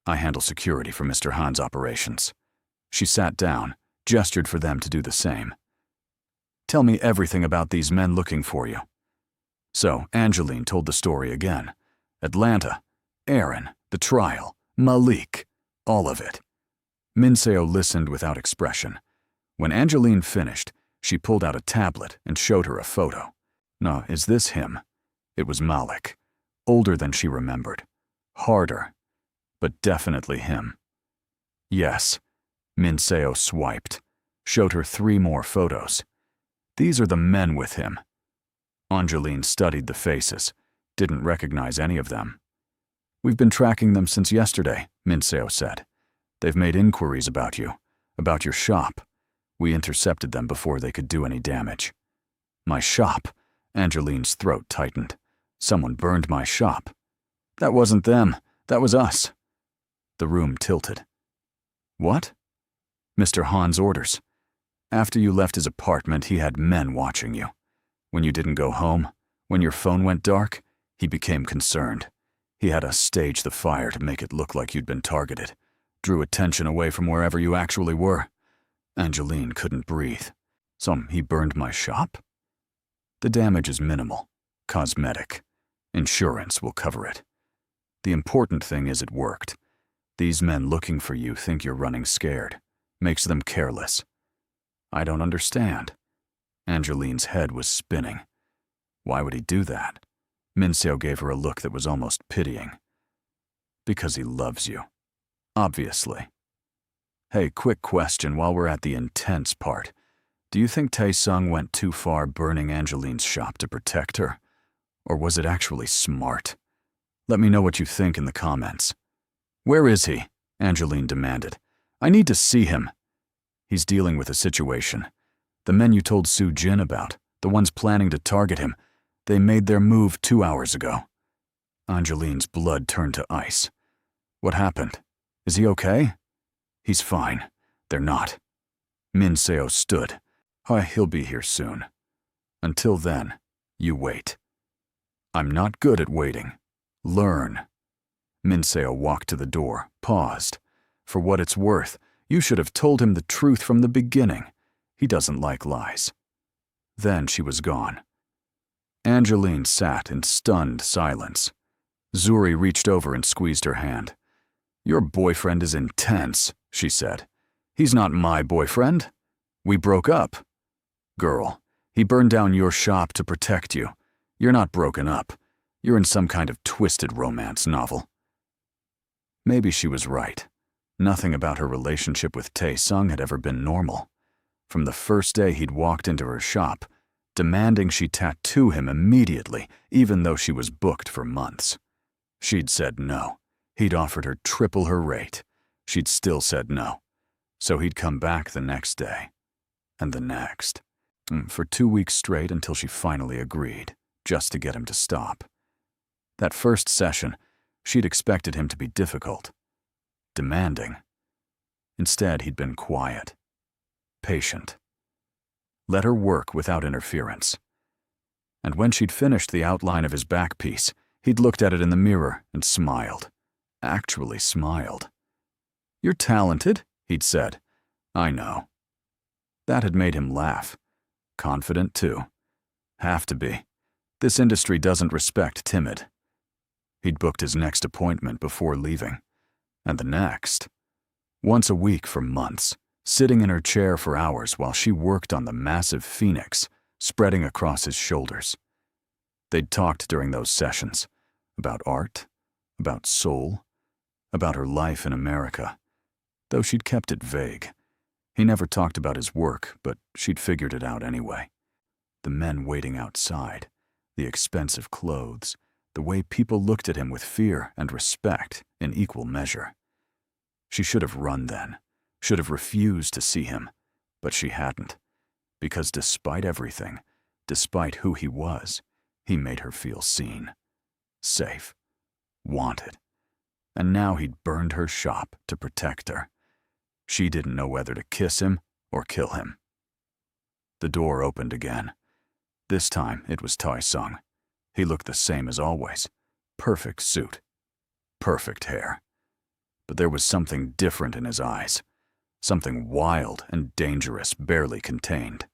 I handle security for Mr. Han's operations. She sat down, gestured for them to do the same. Tell me everything about these men looking for you. So Angeline told the story again. Atlanta, Aaron, the trial, Malik, all of it. Minseo listened without expression. When Angeline finished, she pulled out a tablet and showed her a photo. Now, is this him? It was Malik, older than she remembered, harder, but definitely him. Yes, Minseo swiped, showed her 3 more photos. These are the men with him. Angeline studied the faces, didn't recognize any of them. We've been tracking them since yesterday, Minseo said. They've made inquiries about you, about your shop. We intercepted them before they could do any damage. My shop? Angeline's throat tightened. Someone burned my shop. That wasn't them. That was us. The room tilted. What? Mr. Han's orders. After you left his apartment, he had men watching you. When you didn't go home, when your phone went dark, he became concerned. He had us stage the fire to make it look like you'd been targeted. Drew attention away from wherever you actually were. Angeline couldn't breathe. So he burned my shop? The damage is minimal, cosmetic. Insurance will cover it. The important thing is it worked. These men looking for you think you're running scared. Makes them careless. I don't understand. Angeline's head was spinning. Why would he do that? Minseo gave her a look that was almost pitying. Because he loves you. Obviously. Hey, quick question while we're at the intense part. Do you think Taisung went too far burning Angeline's shop to protect her? Or was it actually smart? Let me know what you think in the comments. Where is he? Angeline demanded. I need to see him. He's dealing with a situation. The men you told Soo-jin about, the ones planning to target him, they made their move 2 hours ago. Angeline's blood turned to ice. What happened? Is he okay? He's fine. They're not. Minseo stood. He'll be here soon. Until then, you wait. I'm not good at waiting. Learn. Minseo walked to the door, paused. For what it's worth, you should have told him the truth from the beginning. He doesn't like lies. Then she was gone. Angeline sat in stunned silence. Zuri reached over and squeezed her hand. Your boyfriend is intense, she said. He's not my boyfriend. We broke up. Girl, he burned down your shop to protect you. You're not broken up. You're in some kind of twisted romance novel. Maybe she was right. Nothing about her relationship with Taisung had ever been normal. From the first day he'd walked into her shop, demanding she tattoo him immediately, even though she was booked for months. She'd said no. He'd offered her triple her rate. She'd still said no. So he'd come back the next day. And the next. For 2 weeks straight until she finally agreed, just to get him to stop. That first session, she'd expected him to be difficult, demanding. Instead, he'd been quiet, patient. Let her work without interference. And when she'd finished the outline of his back piece, he'd looked at it in the mirror and smiled. Actually smiled. You're talented, he'd said. I know. That had made him laugh. Confident, too. Have to be. This industry doesn't respect timid. He'd booked his next appointment before leaving. And the next. Once a week for months, sitting in her chair for hours while she worked on the massive phoenix spreading across his shoulders. They'd talked during those sessions about art, about soul, about her life in America, though she'd kept it vague. He never talked about his work, but she'd figured it out anyway. The men waiting outside, the expensive clothes, the way people looked at him with fear and respect in equal measure. She should have run then, should have refused to see him, but she hadn't, because despite everything, despite who he was, he made her feel seen, safe, wanted. And now he'd burned her shop to protect her. She didn't know whether to kiss him or kill him. The door opened again. This time it was Taisung. He looked the same as always. Perfect suit. Perfect hair. But there was something different in his eyes. Something wild and dangerous, barely contained.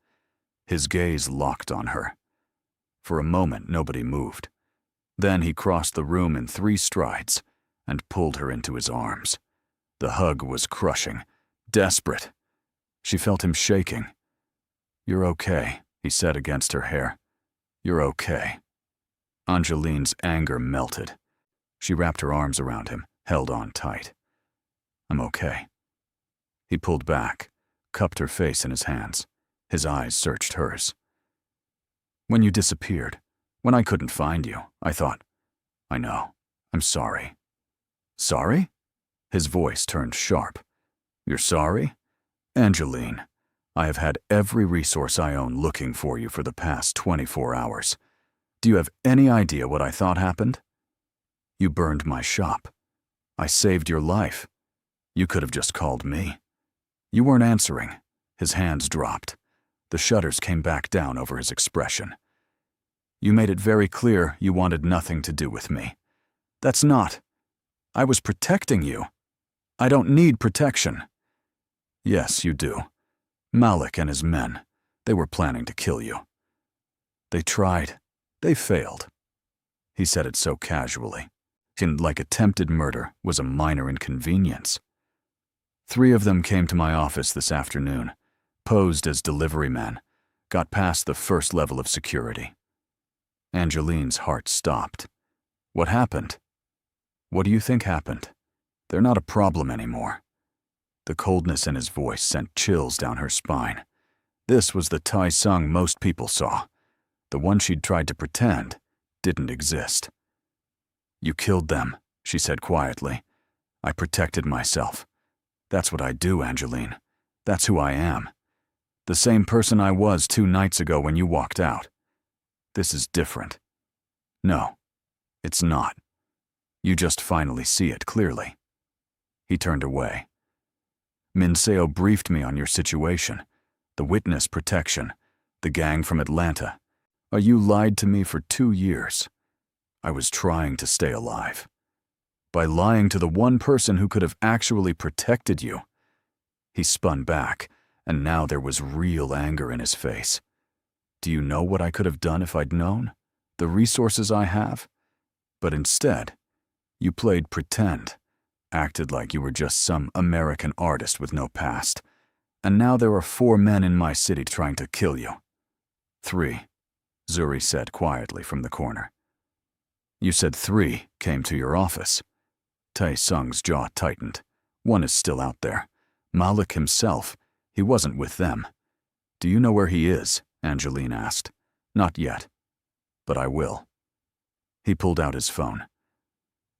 His gaze locked on her. For a moment nobody moved. Then he crossed the room in 3 strides and pulled her into his arms. The hug was crushing, desperate. She felt him shaking. You're okay, he said against her hair. You're okay. Angeline's anger melted. She wrapped her arms around him, held on tight. I'm okay. He pulled back, cupped her face in his hands. His eyes searched hers. When you disappeared, when I couldn't find you, I thought, I know, I'm sorry. Sorry? His voice turned sharp. You're sorry? Angeline, I have had every resource I own looking for you for the past 24 hours. Do you have any idea what I thought happened? You burned my shop. I saved your life. You could have just called me. You weren't answering. His hands dropped. The shutters came back down over his expression. You made it very clear you wanted nothing to do with me. That's not. I was protecting you. I don't need protection. Yes, you do. Malik and his men, they were planning to kill you. They tried. They failed. He said it so casually, like attempted murder was a minor inconvenience. 3 of them came to my office this afternoon, posed as delivery men, got past the first level of security. Angeline's heart stopped. What happened? What do you think happened? They're not a problem anymore. The coldness in his voice sent chills down her spine. This was the Taisung most people saw. The one she'd tried to pretend didn't exist. You killed them, she said quietly. I protected myself. That's what I do, Angeline. That's who I am. The same person I was 2 nights ago when you walked out. This is different. No, it's not. You just finally see it clearly. He turned away. Minseo briefed me on your situation, the witness protection, the gang from Atlanta. You lied to me for 2 years. I was trying to stay alive. By lying to the one person who could have actually protected you. He spun back, and now there was real anger in his face. Do you know what I could have done if I'd known? The resources I have? But instead, you played pretend, acted like you were just some American artist with no past. And now there are 4 men in my city trying to kill you. 3, Zuri said quietly from the corner. You said 3 came to your office. Taisung's jaw tightened. One is still out there. Malik himself, he wasn't with them. Do you know where he is? Angeline asked. Not yet, but I will. He pulled out his phone.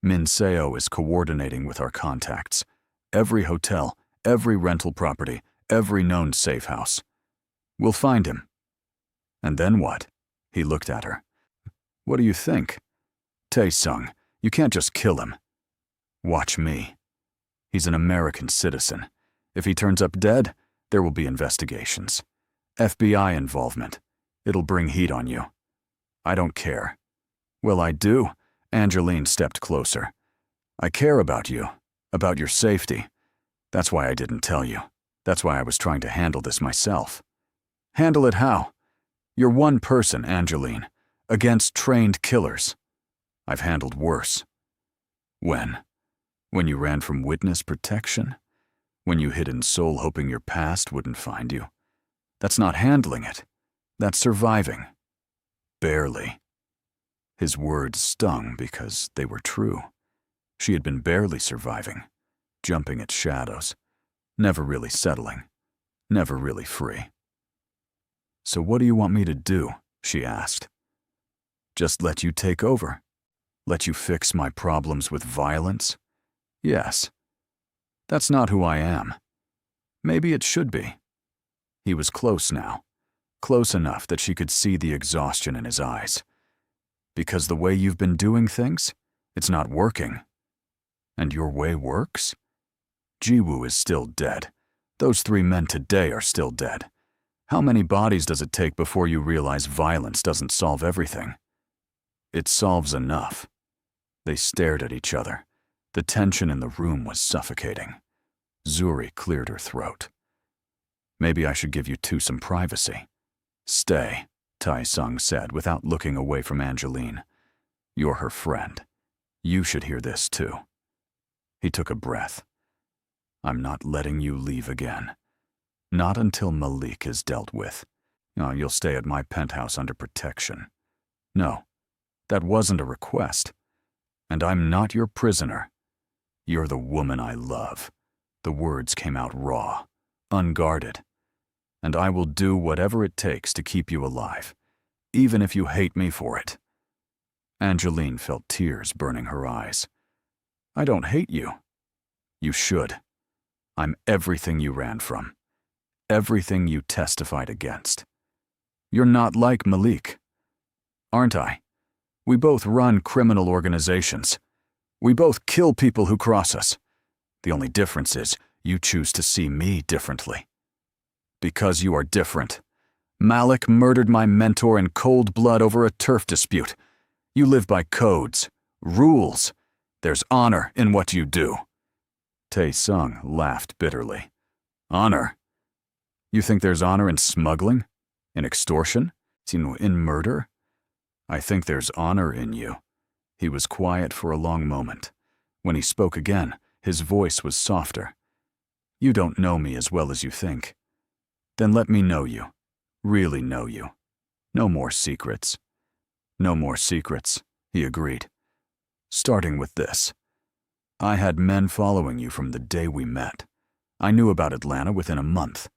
Minseo is coordinating with our contacts. Every hotel, every rental property, every known safe house. We'll find him. And then what? He looked at her. What do you think? Taisung, you can't just kill him. Watch me. He's an American citizen. If he turns up dead, there will be investigations. FBI involvement. It'll bring heat on you. I don't care. Well, I do. Angeline stepped closer. I care about you, about your safety. That's why I didn't tell you. That's why I was trying to handle this myself. Handle it how? You're one person, Angeline, against trained killers. I've handled worse. When? When you ran from witness protection? When you hid in Seoul hoping your past wouldn't find you? That's not handling it. That's surviving. Barely. His words stung because they were true. She had been barely surviving, jumping at shadows, never really settling, never really free. So what do you want me to do? She asked. Just let you take over? Let you fix my problems with violence? Yes. That's not who I am. Maybe it should be. He was close now, close enough that she could see the exhaustion in his eyes. Because the way you've been doing things, it's not working. And your way works? Jiwoo is still dead. Those 3 men today are still dead. How many bodies does it take before you realize violence doesn't solve everything? It solves enough. They stared at each other. The tension in the room was suffocating. Zuri cleared her throat. Maybe I should give you 2 some privacy. Stay, Taisung said without looking away from Angeline. You're her friend. You should hear this too. He took a breath. I'm not letting you leave again. Not until Malik is dealt with. Oh, you'll stay at my penthouse under protection. No, that wasn't a request. And I'm not your prisoner. You're the woman I love. The words came out raw, unguarded. And I will do whatever it takes to keep you alive, even if you hate me for it. Angeline felt tears burning her eyes. I don't hate you. You should. I'm everything you ran from. Everything you testified against. You're not like Malik. Aren't I? We both run criminal organizations. We both kill people who cross us. The only difference is you choose to see me differently. Because you are different. Malik murdered my mentor in cold blood over a turf dispute. You live by codes, rules. There's honor in what you do. Taisung laughed bitterly. Honor? You think there's honor in smuggling? In extortion? In murder? I think there's honor in you. He was quiet for a long moment. When he spoke again, his voice was softer. You don't know me as well as you think. Then let me know you. Really know you. No more secrets. No more secrets, he agreed. Starting with this. I had men following you from the day we met. I knew about Atlanta within a month.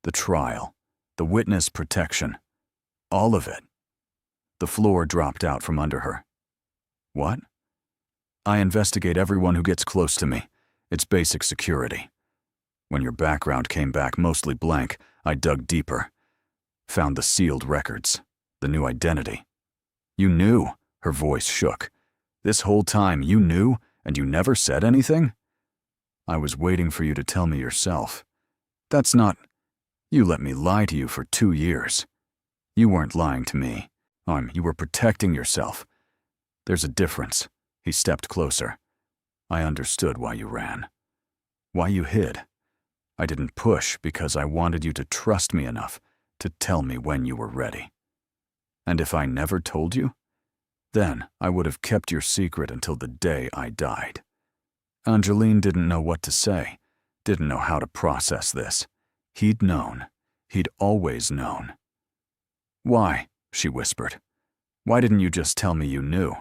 The trial, the witness protection, all of it. The floor dropped out from under her. What? I investigate everyone who gets close to me. It's basic security. When your background came back mostly blank, I dug deeper. Found the sealed records, the new identity. You knew, her voice shook. This whole time you knew, and you never said anything? I was waiting for you to tell me yourself. That's not... You let me lie to you for 2 years. You weren't lying to me. You were protecting yourself. There's a difference. He stepped closer. I understood why you ran. Why you hid. I didn't push because I wanted you to trust me enough to tell me when you were ready. And if I never told you, then I would have kept your secret until the day I died. Angeline didn't know what to say, didn't know how to process this. He'd known. He'd always known. Why? She whispered. Why didn't you just tell me you knew?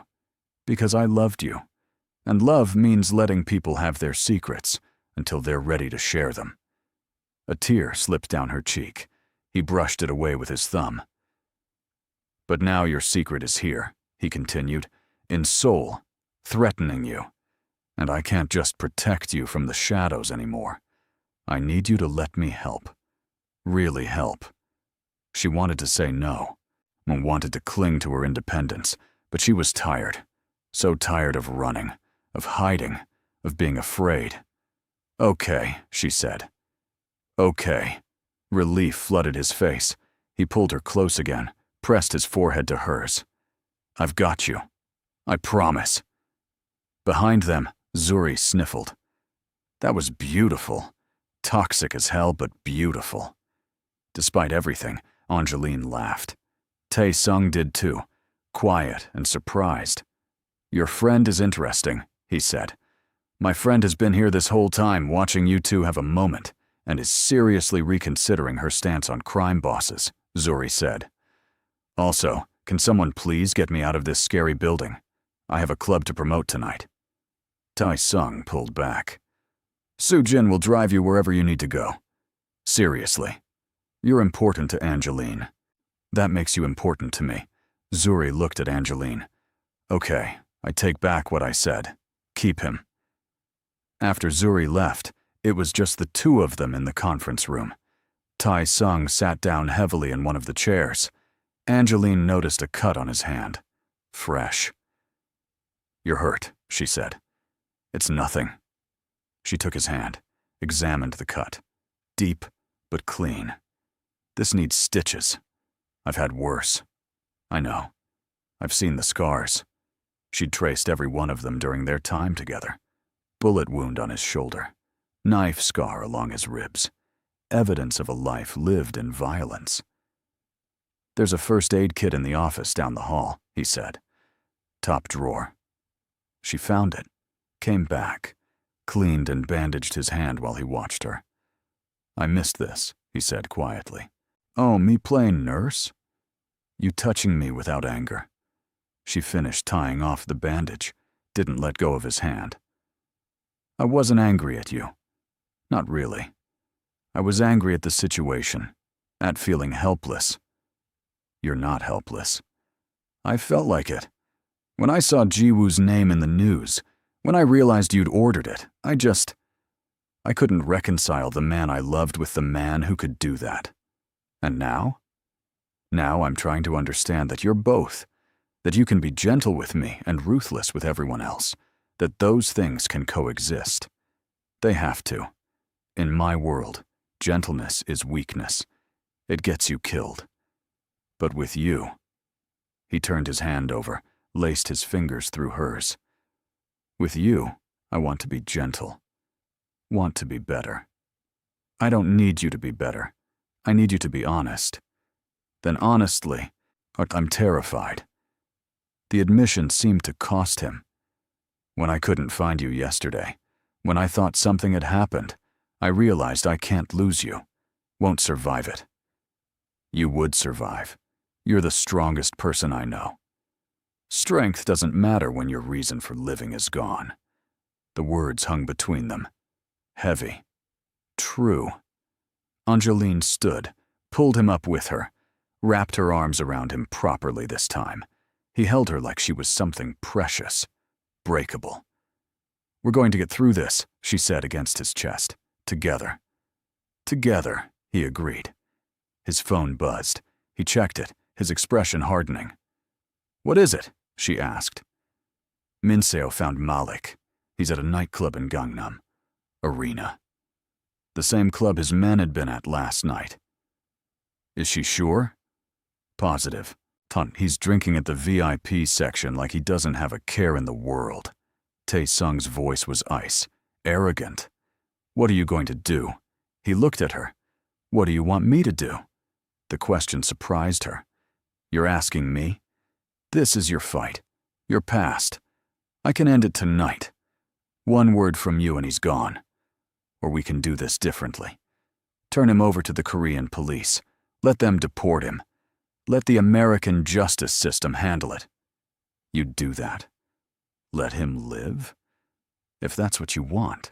Because I loved you. And love means letting people have their secrets until they're ready to share them. A tear slipped down her cheek. He brushed it away with his thumb. But now your secret is here, he continued, in Seoul, threatening you. And I can't just protect you from the shadows anymore. I need you to let me help. Really help. She wanted to say no, and wanted to cling to her independence, but she was tired. So tired of running, of hiding, of being afraid. Okay, she said. Okay. Relief flooded his face. He pulled her close again, pressed his forehead to hers. I've got you. I promise. Behind them, Zuri sniffled. That was beautiful. Toxic as hell, but beautiful. Despite everything, Angeline laughed. Taisung did too, quiet and surprised. Your friend is interesting, he said. My friend has been here this whole time watching you two have a moment and is seriously reconsidering her stance on crime bosses, Zuri said. Also, can someone please get me out of this scary building? I have a club to promote tonight. Taisung pulled back. Sujin will drive you wherever you need to go. Seriously. You're important to Angeline. That makes you important to me. Zuri looked at Angeline. Okay, I take back what I said. Keep him. After Zuri left, it was just the two of them in the conference room. Taisung sat down heavily in one of the chairs. Angeline noticed a cut on his hand. Fresh. You're hurt, she said. It's nothing. She took his hand, examined the cut. Deep, but clean. This needs stitches. I've had worse. I know. I've seen the scars. She'd traced every one of them during their time together. Bullet wound on his shoulder. Knife scar along his ribs. Evidence of a life lived in violence. There's a first aid kit in the office down the hall, he said. Top drawer. She found it, came back, cleaned and bandaged his hand while he watched her. I missed this, he said quietly. Oh, me playing nurse? You touching me without anger. She finished tying off the bandage, didn't let go of his hand. I wasn't angry at you. Not really. I was angry at the situation, at feeling helpless. You're not helpless. I felt like it. When I saw Jiwoo's name in the news, when I realized you'd ordered it, I couldn't reconcile the man I loved with the man who could do that. And now? Now I'm trying to understand that you're both, that you can be gentle with me and ruthless with everyone else, that those things can coexist. They have to. In my world, gentleness is weakness. It gets you killed. But with you, he turned his hand over, laced his fingers through hers. With you, I want to be gentle. Want to be better. I don't need you to be better. I need you to be honest. Then honestly, I'm terrified. The admission seemed to cost him. When I couldn't find you yesterday, when I thought something had happened, I realized I can't lose you. Won't survive it. You would survive. You're the strongest person I know. Strength doesn't matter when your reason for living is gone. The words hung between them. Heavy. True. Angeline stood, pulled him up with her, wrapped her arms around him properly this time. He held her like she was something precious, breakable. We're going to get through this, she said against his chest. Together. Together, he agreed. His phone buzzed. He checked it, his expression hardening. What is it? She asked. Minseo found Malik. He's at a nightclub in Gangnam. Arena. The same club his men had been at last night. Is she sure? Positive. He's drinking at the VIP section like he doesn't have a care in the world. Taisung's voice was ice, arrogant. What are you going to do? He looked at her. What do you want me to do? The question surprised her. You're asking me? This is your fight. Your past. I can end it tonight. One word from you and he's gone. Or we can do this differently. Turn him over to the Korean police. Let them deport him. Let the American justice system handle it. You'd do that? Let him live? If that's what you want.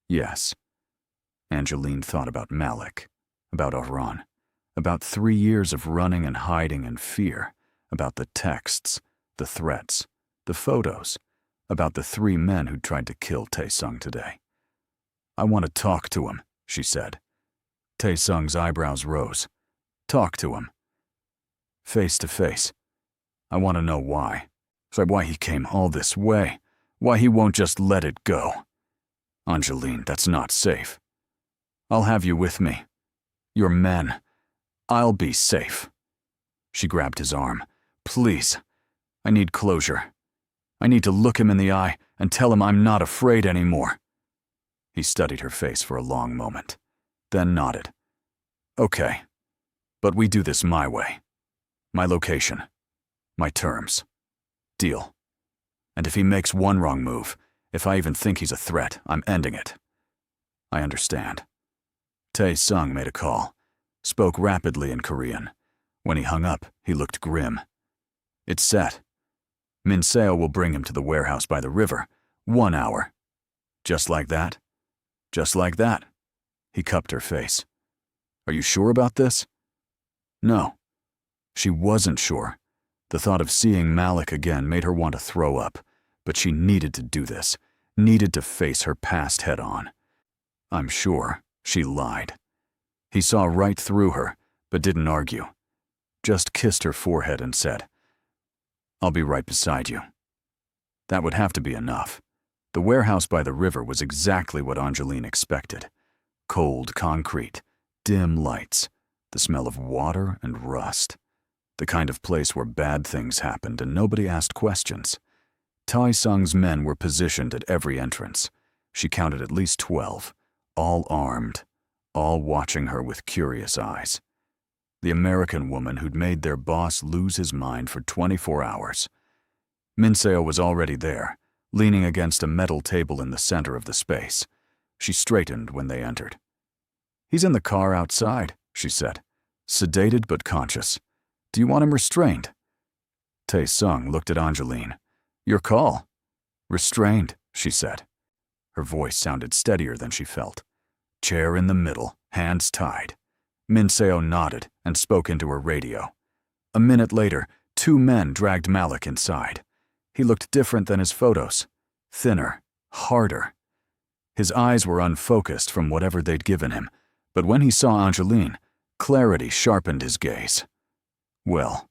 Yes. Angeline thought about Malik, about Avron, about 3 years of running and hiding and fear, about the texts, the threats, the photos, about the 3 men who tried to kill Taisung today. I want to talk to him, she said. Taesung's eyebrows rose. Talk to him. Face to face. I want to know why. So why he came all this way. Why he won't just let it go. Angeline, that's not safe. I'll have you with me. You're men. I'll be safe. She grabbed his arm. Please. I need closure. I need to look him in the eye and tell him I'm not afraid anymore. He studied her face for a long moment, then nodded. Okay, but we do this my way. My location. My terms. Deal. And if he makes one wrong move, if I even think he's a threat, I'm ending it. I understand. Taisung made a call, spoke rapidly in Korean. When he hung up, he looked grim. It's set. Minseo will bring him to the warehouse by the river. 1 hour. Just like that? Just like that. He cupped her face. Are you sure about this? No. She wasn't sure. The thought of seeing Malik again made her want to throw up, but she needed to do this, needed to face her past head on. I'm sure, she lied. He saw right through her, but didn't argue. Just kissed her forehead and said, I'll be right beside you. That would have to be enough. The warehouse by the river was exactly what Angeline expected. Cold concrete, dim lights, the smell of water and rust. The kind of place where bad things happened and nobody asked questions. Taisung's men were positioned at every entrance. She counted at least 12, all armed, all watching her with curious eyes. The American woman who'd made their boss lose his mind for 24 hours. Minseo was already there, leaning against a metal table in the center of the space. She straightened when they entered. He's in the car outside, she said, sedated but conscious. Do you want him restrained? Taisung looked at Angeline. Your call. Restrained, she said. Her voice sounded steadier than she felt. Chair in the middle, hands tied. Minseo nodded and spoke into her radio. A minute later, 2 men dragged Malik inside. He looked different than his photos. Thinner, harder. His eyes were unfocused from whatever they'd given him, but when he saw Angeline, clarity sharpened his gaze. Well,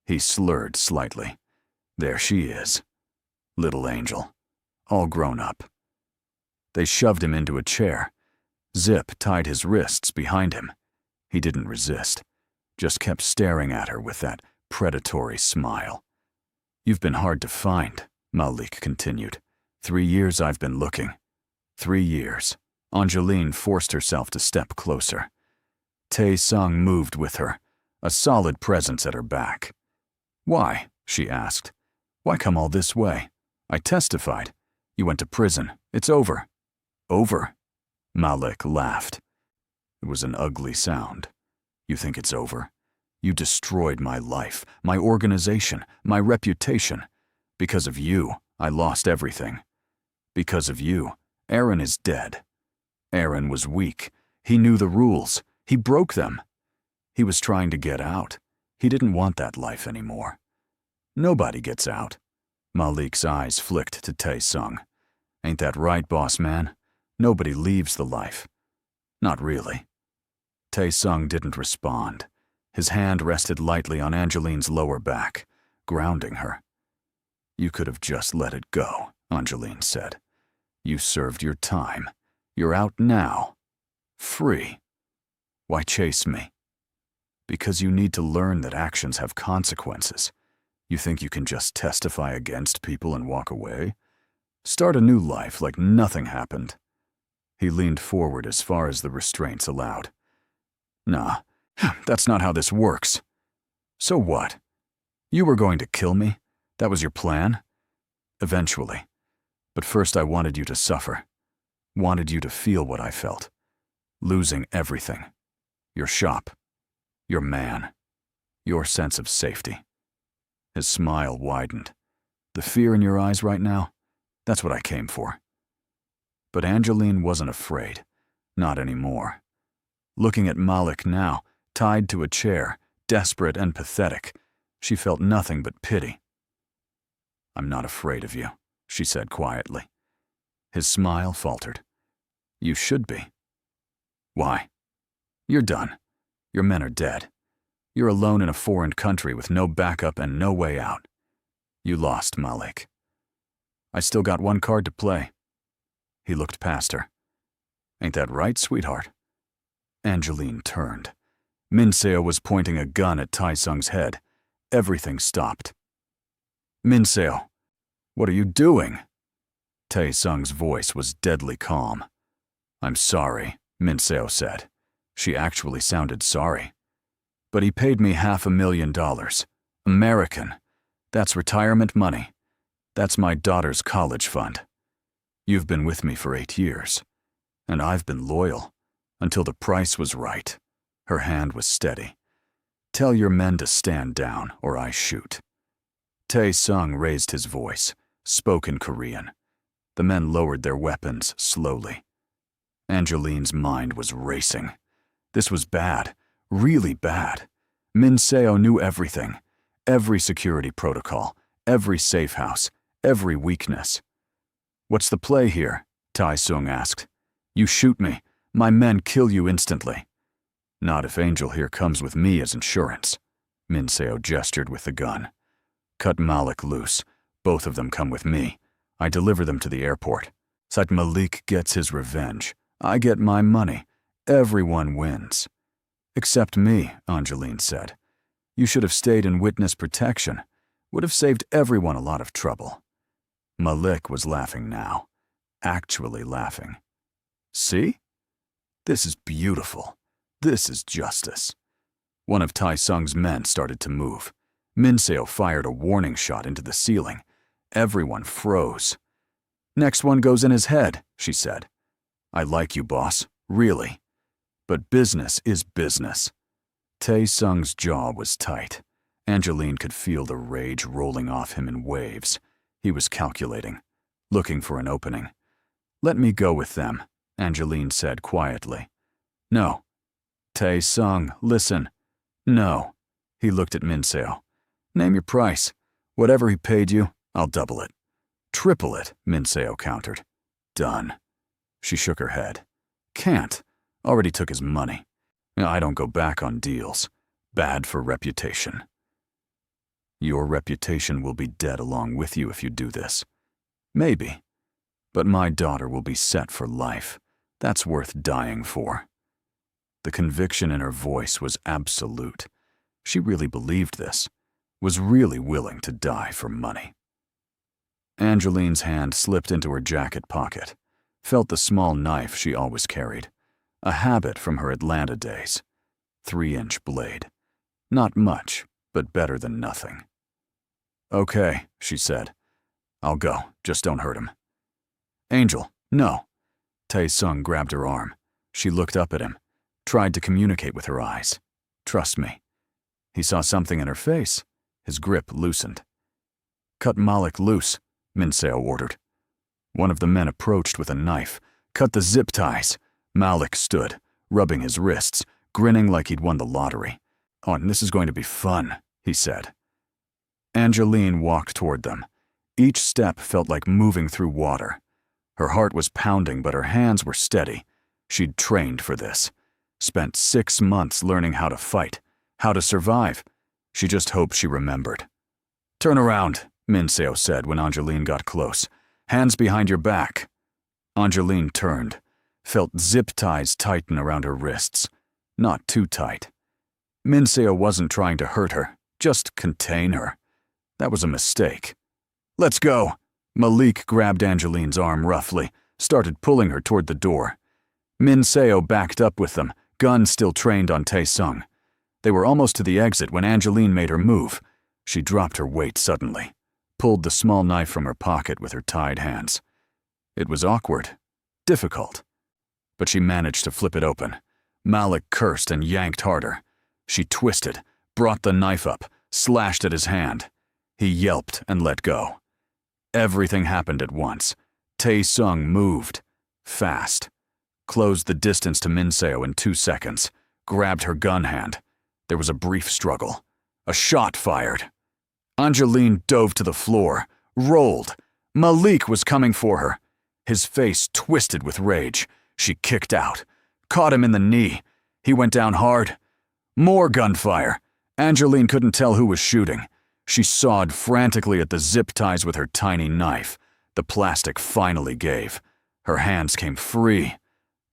he slurred slightly. There she is. Little angel. All grown up. They shoved him into a chair. Zip tied his wrists behind him. He didn't resist, just kept staring at her with that predatory smile. You've been hard to find, Malik continued. 3 years I've been looking. 3 years. Angeline forced herself to step closer. Taisung moved with her, a solid presence at her back. Why? She asked. Why come all this way? I testified. You went to prison. It's over. Over? Malik laughed. It was an ugly sound. You think it's over? You destroyed my life, my organization, my reputation. Because of you, I lost everything. Because of you, Aaron is dead. Aaron was weak. He knew the rules. He broke them. He was trying to get out. He didn't want that life anymore. Nobody gets out. Malik's eyes flicked to Taisung. Ain't that right, boss man? Nobody leaves the life. Not really. Taisung didn't respond. His hand rested lightly on Angeline's lower back, grounding her. You could have just let it go, Angeline said. You served your time. You're out now. Free. Why chase me? Because you need to learn that actions have consequences. You think you can just testify against people and walk away? Start a new life like nothing happened. He leaned forward as far as the restraints allowed. Nah, that's not how this works. So what? You were going to kill me? That was your plan? Eventually. But first I wanted you to suffer. Wanted you to feel what I felt. Losing everything. Your shop. Your man. Your sense of safety. His smile widened. The fear in your eyes right now? That's what I came for. But Angeline wasn't afraid. Not anymore. Looking at Malik now, tied to a chair, desperate and pathetic, she felt nothing but pity. I'm not afraid of you, she said quietly. His smile faltered. You should be. Why? You're done. Your men are dead. You're alone in a foreign country with no backup and no way out. You lost, Malik. I still got one card to play. He looked past her. Ain't that right, sweetheart? Angeline turned. Minseo was pointing a gun at Taisung's head. Everything stopped. Minseo, what are you doing? Taisung's voice was deadly calm. I'm sorry, Minseo said. She actually sounded sorry. But he paid me $500,000. American. That's retirement money. That's my daughter's college fund. You've been with me for 8 years. And I've been loyal. Until the price was right. Her hand was steady. Tell your men to stand down, or I shoot. Taisung raised his voice, spoke in Korean. The men lowered their weapons slowly. Angeline's mind was racing. This was bad, really bad. Minseo knew everything. Every security protocol, every safe house, every weakness. What's the play here? Taisung asked. You shoot me. My men kill you instantly. Not if Angel here comes with me as insurance. Minseo gestured with the gun. Cut Malik loose. Both of them come with me. I deliver them to the airport. Such Malik gets his revenge. I get my money. Everyone wins. Except me, Angeline said. You should have stayed in witness protection. Would have saved everyone a lot of trouble. Malik was laughing now. Actually laughing. See? This is beautiful. This is justice. One of Taisung's men started to move. Minseo fired a warning shot into the ceiling. Everyone froze. Next one goes in his head, she said. I like you, boss, really. But business is business. Taisung's jaw was tight. Angeline could feel the rage rolling off him in waves. He was calculating, looking for an opening. Let me go with them, Angeline said quietly. No. Taisung, listen. No. He looked at Minseo. Name your price. Whatever he paid you, I'll double it. Triple it, Minseo countered. Done. She shook her head. Can't. Already took his money. I don't go back on deals. Bad for reputation. Your reputation will be dead along with you if you do this. Maybe. But my daughter will be set for life. That's worth dying for. The conviction in her voice was absolute. She really believed this, was really willing to die for money. Angeline's hand slipped into her jacket pocket, felt the small knife she always carried, a habit from her Atlanta days. 3-inch blade. Not much, but better than nothing. Okay, she said. I'll go, just don't hurt him. Angel, no. Taisung grabbed her arm. She looked up at him, tried to communicate with her eyes. Trust me. He saw something in her face. His grip loosened. Cut Malik loose, Minseo ordered. One of the men approached with a knife, cut the zip ties. Malik stood, rubbing his wrists, grinning like he'd won the lottery. Oh, and this is going to be fun, he said. Angeline walked toward them. Each step felt like moving through water. Her heart was pounding, but her hands were steady. She'd trained for this. Spent 6 months learning how to fight, how to survive. She just hoped she remembered. Turn around, Minseo said when Angeline got close. Hands behind your back. Angeline turned, felt zip ties tighten around her wrists. Not too tight. Minseo wasn't trying to hurt her, just contain her. That was a mistake. "Let's go." Malik grabbed Angeline's arm roughly, started pulling her toward the door. Min Seo backed up with them, gun still trained on Taisung. They were almost to the exit when Angeline made her move. She dropped her weight suddenly, pulled the small knife from her pocket with her tied hands. It was awkward, difficult, but she managed to flip it open. Malik cursed and yanked harder. She twisted, brought the knife up, slashed at his hand. He yelped and let go. Everything happened at once. Taisung moved, fast, closed the distance to Min Seo in 2 seconds, grabbed her gun hand. There was a brief struggle. A shot fired. Angeline dove to the floor, rolled. Malik was coming for her. His face twisted with rage. She kicked out, caught him in the knee. He went down hard. More gunfire. Angeline couldn't tell who was shooting. She sawed frantically at the zip ties with her tiny knife. The plastic finally gave. Her hands came free.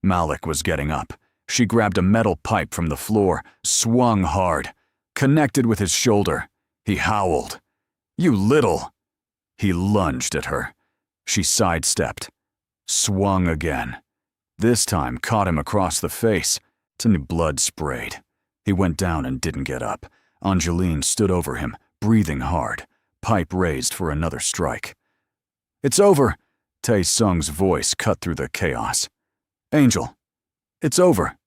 Malik was getting up. She grabbed a metal pipe from the floor, swung hard, connected with his shoulder. He howled. "You little!" He lunged at her. She sidestepped, swung again. This time caught him across the face. Blood sprayed. He went down and didn't get up. Angeline stood over him, breathing hard, pipe raised for another strike. "It's over," Taisung's voice cut through the chaos. "Angel, it's over."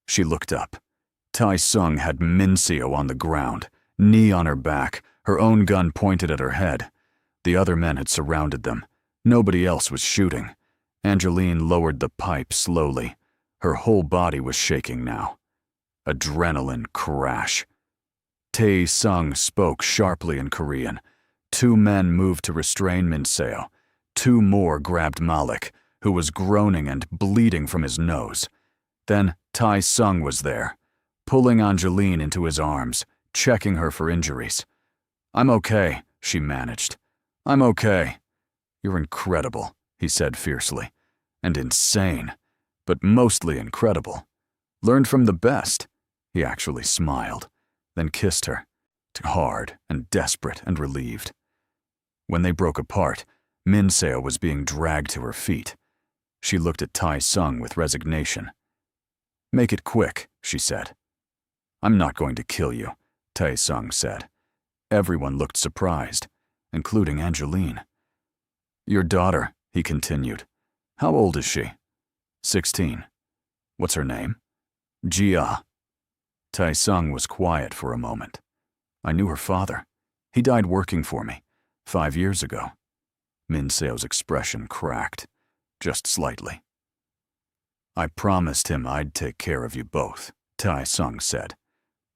She looked up. Taisung had Min Seo on the ground, knee on her back, her own gun pointed at her head. The other men had surrounded them. Nobody else was shooting. Angeline lowered the pipe slowly. Her whole body was shaking now. Adrenaline crash. Taisung spoke sharply in Korean. 2 men moved to restrain Min Seo. 2 more grabbed Malik, who was groaning and bleeding from his nose. Then Taisung was there, pulling Angeline into his arms, checking her for injuries. "I'm okay," she managed. "I'm okay." "You're incredible," he said fiercely. "And insane, but mostly incredible. Learned from the best." He actually smiled, then kissed her, hard and desperate and relieved. When they broke apart, Min Seo was being dragged to her feet. She looked at Taisung with resignation. "Make it quick," she said. "I'm not going to kill you," Taisung said. Everyone looked surprised, including Angeline. "Your daughter," he continued. "How old is she?" 16. "What's her name?" "Jia." Taisung was quiet for a moment. "I knew her father. He died working for me 5 years ago." Min Seo's expression cracked, just slightly. "I promised him I'd take care of you both," Taisung said.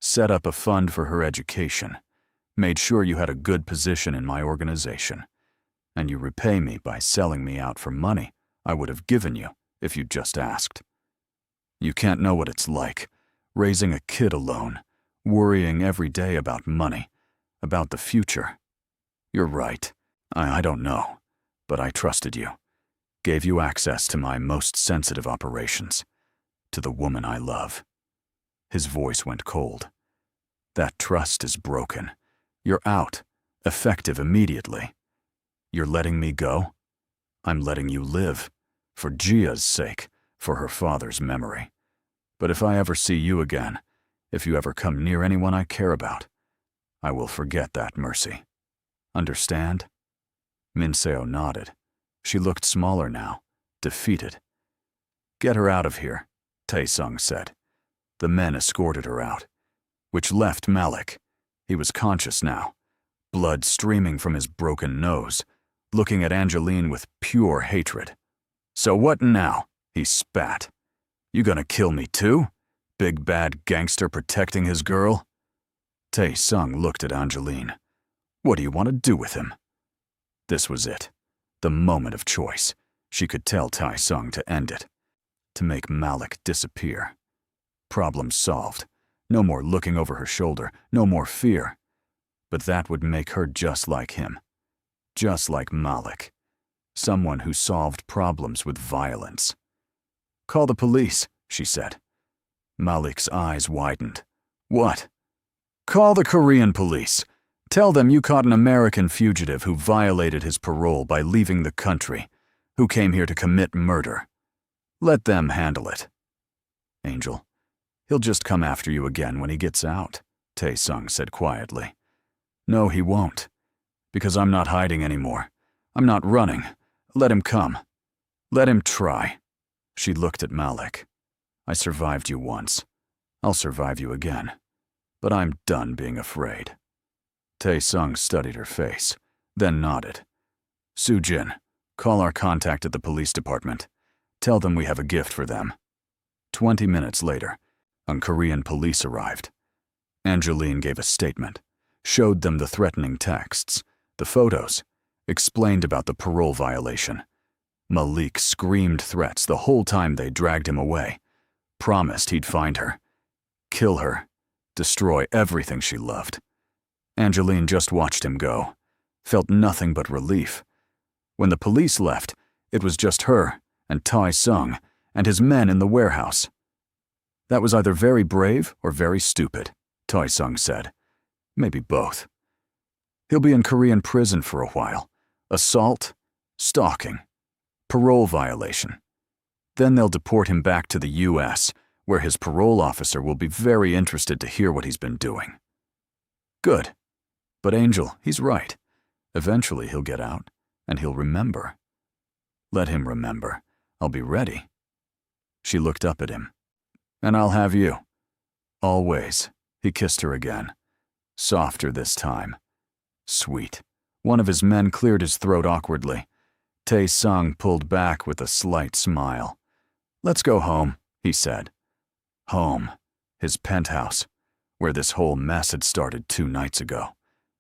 "Set up a fund for her education. Made sure you had a good position in my organization. And you repay me by selling me out for money I would have given you if you'd just asked. You can't know what it's like, raising a kid alone, worrying every day about money, about the future. You're right. I don't know, but I trusted you. Gave you access to my most sensitive operations, to the woman I love." His voice went cold. "That trust is broken. You're out, effective immediately. You're letting me go? I'm letting you live, for Jia's sake, for her father's memory. But if I ever see you again, if you ever come near anyone I care about, I will forget that mercy. Understand?" Min Seo nodded. She looked smaller now, defeated. "Get her out of here," Taisung said. The men escorted her out, which left Malik. He was conscious now, blood streaming from his broken nose, looking at Angeline with pure hatred. "So what now?" he spat. "You gonna kill me too? Big bad gangster protecting his girl?" Taisung looked at Angeline. "What do you want to do with him?" This was it, the moment of choice. She could tell Taisung to end it, to make Malik disappear. Problem solved. No more looking over her shoulder, no more fear. But that would make her just like him. Just like Malik. Someone who solved problems with violence. "Call the police," she said. Malik's eyes widened. "What?" "Call the Korean police." Tell them you caught an American fugitive who violated his parole by leaving the country, who came here to commit murder. Let them handle it. Angel, he'll just come after you again when he gets out, Taisung said quietly. No, he won't. Because I'm not hiding anymore. I'm not running. Let him come. Let him try. She looked at Malik. I survived you once. I'll survive you again. But I'm done being afraid. Taisung studied her face, then nodded. Soo-jin, call our contact at the police department. Tell them we have a gift for them. 20 minutes later, Korean police arrived. Angeline gave a statement, showed them the threatening texts, the photos, explained about the parole violation. Malik screamed threats the whole time they dragged him away, promised he'd find her, kill her, destroy everything she loved. Angeline just watched him go, felt nothing but relief. When the police left, it was just her and Taisung and his men in the warehouse. That was either very brave or very stupid, Taisung said. Maybe both. He'll be in Korean prison for a while. Assault, stalking, parole violation. Then they'll deport him back to the U.S., where his parole officer will be very interested to hear what he's been doing. Good. But Angel, he's right. Eventually he'll get out, and he'll remember. Let him remember. I'll be ready. She looked up at him. And I'll have you. Always. He kissed her again. Softer this time. Sweet. One of his men cleared his throat awkwardly. Taisung pulled back with a slight smile. Let's go home, he said. Home. His penthouse, where this whole mess had started 2 nights ago.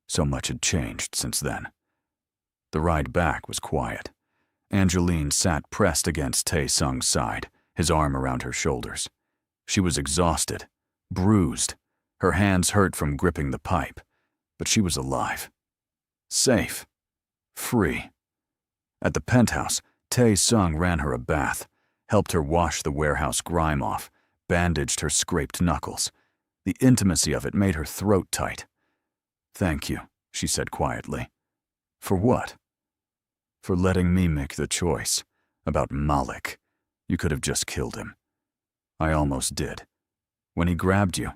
So much had changed since then. The ride back was quiet. Angeline sat pressed against Taesung's side, his arm around her shoulders. She was exhausted, bruised. Her hands hurt from gripping the pipe, but she was alive. Safe. Free. At the penthouse, Taesung ran her a bath, helped her wash the warehouse grime off, bandaged her scraped knuckles. The intimacy of it made her throat tight. Thank you, she said quietly. For what? For letting me make the choice. About Malik. You could have just killed him. I almost did. When he grabbed you,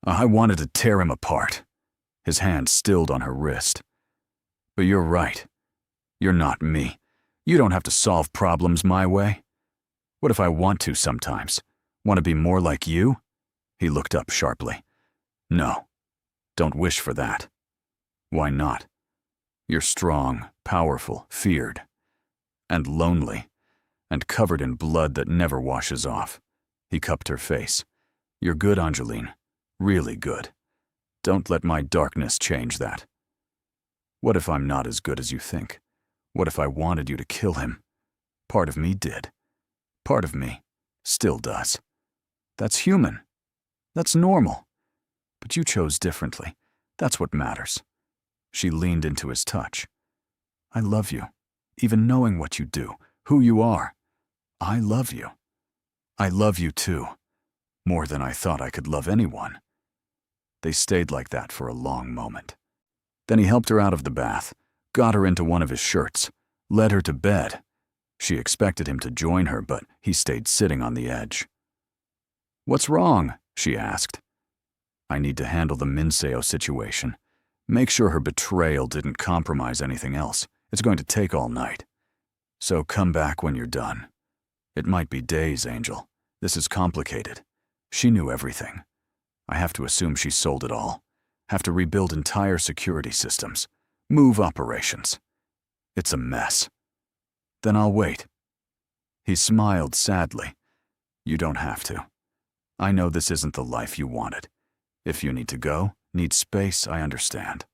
I wanted to tear him apart. His hand stilled on her wrist. But you're right. You're not me. You don't have to solve problems my way. What if I want to sometimes? Want to be more like you? He looked up sharply. No. Don't wish for that. Why not? You're strong, powerful, feared, and lonely, and covered in blood that never washes off. He cupped her face. You're good, Angeline. Really good. Don't let my darkness change that. What if I'm not as good as you think? What if I wanted you to kill him? Part of me did. Part of me still does. That's human. That's normal. But you chose differently. That's what matters. She leaned into his touch. I love you, even knowing what you do, who you are. I love you. I love you too, more than I thought I could love anyone. They stayed like that for a long moment. Then he helped her out of the bath, got her into one of his shirts, led her to bed. She expected him to join her, but he stayed sitting on the edge. What's wrong? She asked. I need to handle the Minseo situation. Make sure her betrayal didn't compromise anything else. It's going to take all night. So come back when you're done. It might be days, Angel. This is complicated. She knew everything. I have to assume she sold it all. Have to rebuild entire security systems. Move operations. It's a mess. Then I'll wait. He smiled sadly. You don't have to. I know this isn't the life you wanted. If you need to go, need space, I understand.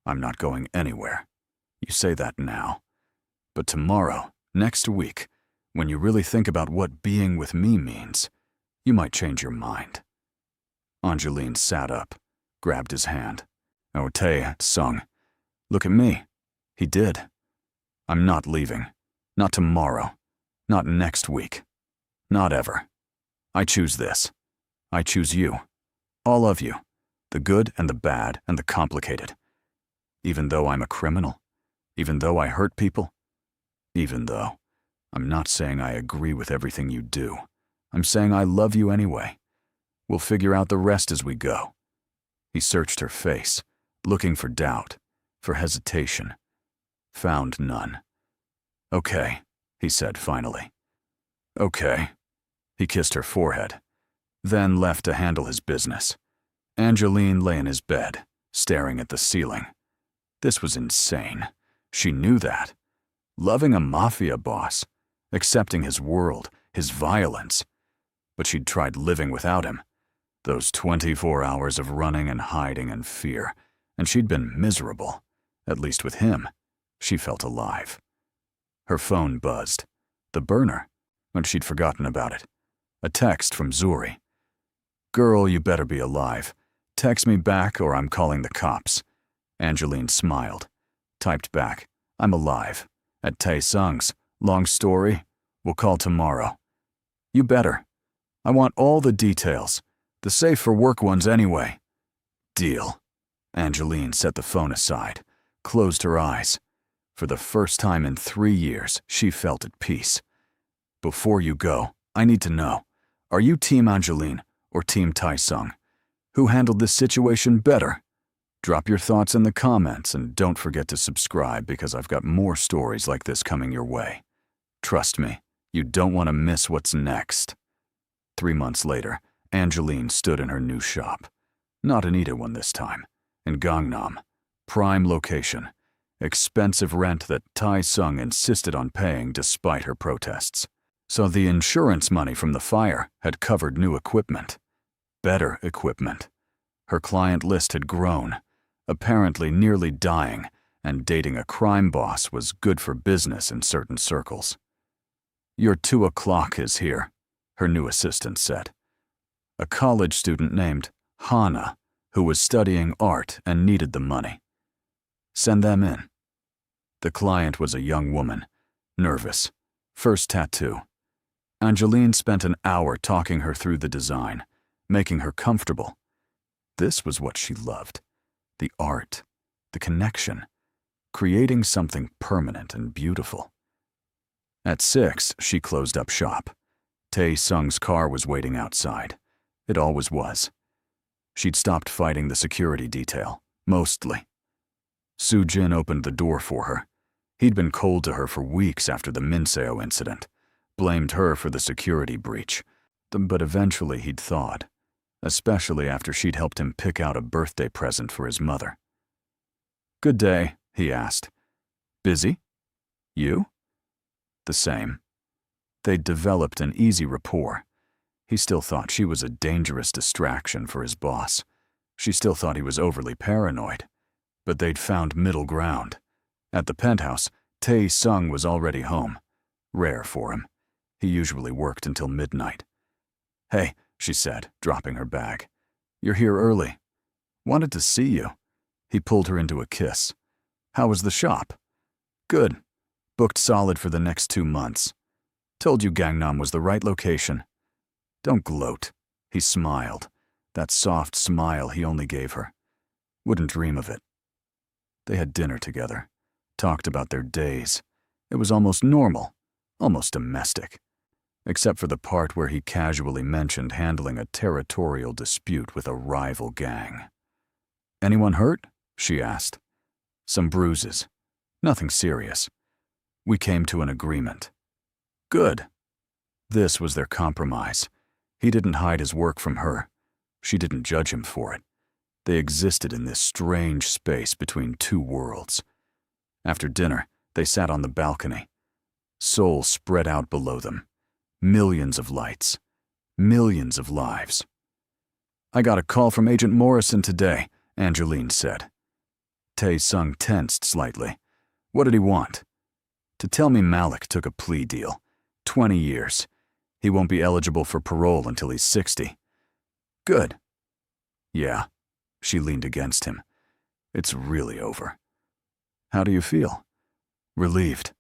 I'm not going anywhere. You say that now. But tomorrow, next week, when you really think about what being with me means, you might change your mind. Angeline sat up, grabbed his hand. Oh, Tae-sung, look at me. He did. I'm not leaving. Not tomorrow. Not next week. Not ever. I choose this. I choose you. All of you. The good and the bad and the complicated. Even though I'm a criminal? Even though I hurt people? Even though. I'm not saying I agree with everything you do. I'm saying I love you anyway. We'll figure out the rest as we go. He searched her face, looking for doubt, for hesitation. Found none. Okay, he said finally. Okay. He kissed her forehead, then left to handle his business. Angeline lay in his bed, staring at the ceiling. This was insane. She knew that. Loving a mafia boss, accepting his world, his violence. But she'd tried living without him. Those 24 hours of running and hiding and fear, and she'd been miserable. At least with him, she felt alive. Her phone buzzed. The burner, when she'd forgotten about it. A text from Zuri. "Girl, you better be alive. Text me back or I'm calling the cops." Angeline smiled. Typed back, "I'm alive. At Taisung's. Long story. We'll call tomorrow." "You better. I want all the details. The safe for work ones anyway." "Deal." Angeline set the phone aside, closed her eyes. For the first time in 3 years, she felt at peace. "Before you go, I need to know, are you Team Angeline or Team Taisung? Who handled this situation better? Drop your thoughts in the comments and don't forget to subscribe because I've got more stories like this coming your way. Trust me, you don't want to miss what's next. 3 months later, Angeline stood in her new shop. Not an Ida one this time. In Gangnam. Prime location. Expensive rent that Taisung insisted on paying despite her protests. So the insurance money from the fire had covered new equipment. Better equipment. Her client list had grown, apparently nearly dying, and dating a crime boss was good for business in certain circles. "Your 2 o'clock is here," her new assistant said. A college student named Hana, who was studying art and needed the money. "Send them in." The client was a young woman, nervous, first tattoo. Angeline spent an hour talking her through the design, making her comfortable. This was what she loved. The art, the connection, creating something permanent and beautiful. At 6, she closed up shop. Tae-sung's car was waiting outside. It always was. She'd stopped fighting the security detail, mostly. Soo-jin opened the door for her. He'd been cold to her for weeks after the Minseo incident, blamed her for the security breach, but eventually he'd thawed, especially after she'd helped him pick out a birthday present for his mother. "Good day," he asked. "Busy? You?" The same. They'd developed an easy rapport. He still thought she was a dangerous distraction for his boss. She still thought he was overly paranoid. But they'd found middle ground. At the penthouse, Tae-sung was already home. Rare for him. He usually worked until midnight. "Hey," she said, dropping her bag. "You're here early. Wanted to see you." He pulled her into a kiss. "How was the shop?" "Good. Booked solid for the next 2 months. Told you Gangnam was the right location." "Don't gloat." He smiled. That soft smile he only gave her. Wouldn't dream of it. They had dinner together. Talked about their days. It was almost normal. Almost domestic. Except for the part where he casually mentioned handling a territorial dispute with a rival gang. "Anyone hurt?" she asked. "Some bruises. Nothing serious. We came to an agreement." Good. This was their compromise. He didn't hide his work from her. She didn't judge him for it. They existed in this strange space between 2 worlds. After dinner, they sat on the balcony. Seoul spread out below them. Millions of lights. Millions of lives. "I got a call from Agent Morrison today," Angeline said. Tae-sung tensed slightly. "What did he want?" "To tell me Malik took a plea deal. 20 years. He won't be eligible for parole until he's 60. "Good." "Yeah." She leaned against him. "It's really over." "How do you feel?" "Relieved.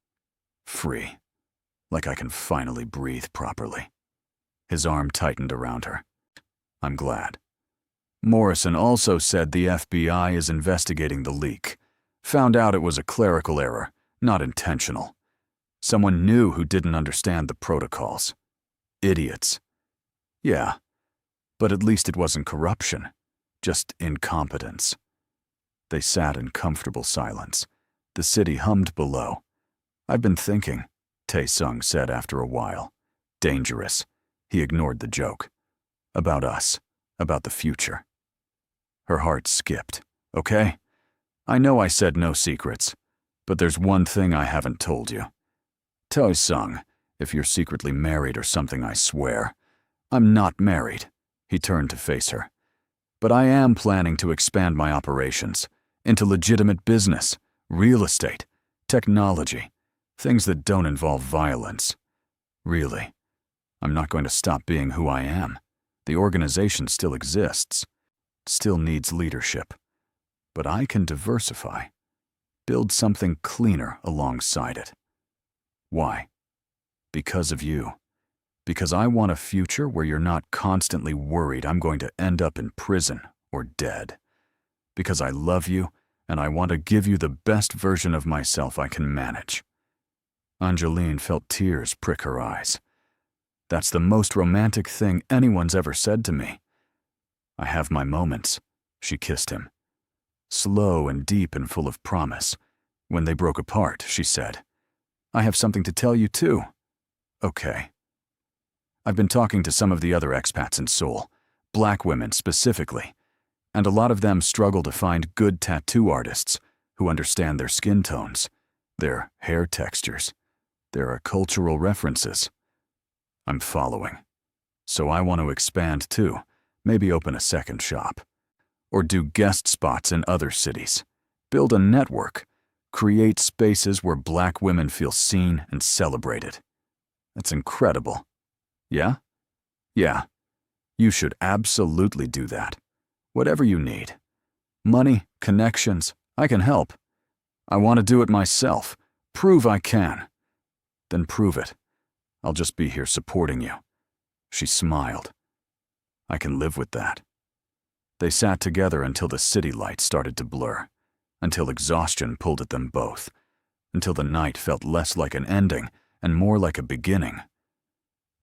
Free. Like I can finally breathe properly." His arm tightened around her. "I'm glad." Morrison also said the FBI is investigating the leak. Found out it was a clerical error, not intentional. Someone new who didn't understand the protocols. Idiots. Yeah, but at least it wasn't corruption, just incompetence. They sat in comfortable silence. The city hummed below. "I've been thinking," Taisung said after a while. "Dangerous." He ignored the joke. "About us, about the future." Her heart skipped. "Okay? I know I said no secrets, but there's one thing I haven't told you. Taisung, if you're secretly married or something, I swear. I'm not married." He turned to face her. "But I am planning to expand my operations into legitimate business, real estate, technology, things that don't involve violence. Really, I'm not going to stop being who I am. The organization still exists, still needs leadership. But I can diversify, build something cleaner alongside it. Why? Because of you. Because I want a future where you're not constantly worried I'm going to end up in prison or dead. Because I love you, and I want to give you the best version of myself I can manage." Angeline felt tears prick her eyes. "That's the most romantic thing anyone's ever said to me." "I have my moments," she kissed him. Slow and deep and full of promise. When they broke apart, she said, "I have something to tell you too." "Okay." "I've been talking to some of the other expats in Seoul, black women specifically, and a lot of them struggle to find good tattoo artists who understand their skin tones, their hair textures, their cultural references. I'm following. So I want to expand too, maybe open a second shop. Or do guest spots in other cities. Build a network. Create spaces where black women feel seen and celebrated. That's incredible. Yeah? Yeah. You should absolutely do that. Whatever you need. Money, connections, I can help. I want to do it myself. Prove I can. Then prove it. I'll just be here supporting you." She smiled. "I can live with that." They sat together until the city lights started to blur, until exhaustion pulled at them both, until the night felt less like an ending and more like a beginning.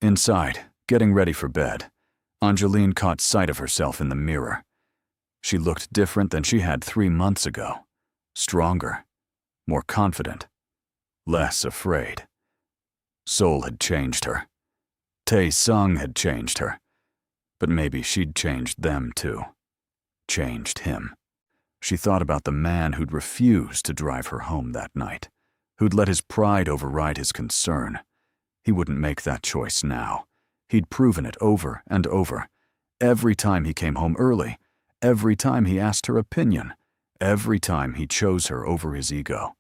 Inside, getting ready for bed, Angeline caught sight of herself in the mirror. She looked different than she had 3 months ago. Stronger, more confident, less afraid. Seoul had changed her. Taisung had changed her. But maybe she'd changed them too. Changed him. She thought about the man who'd refused to drive her home that night, who'd let his pride override his concern. He wouldn't make that choice now. He'd proven it over and over. Every time he came home early, every time he asked her opinion, every time he chose her over his ego.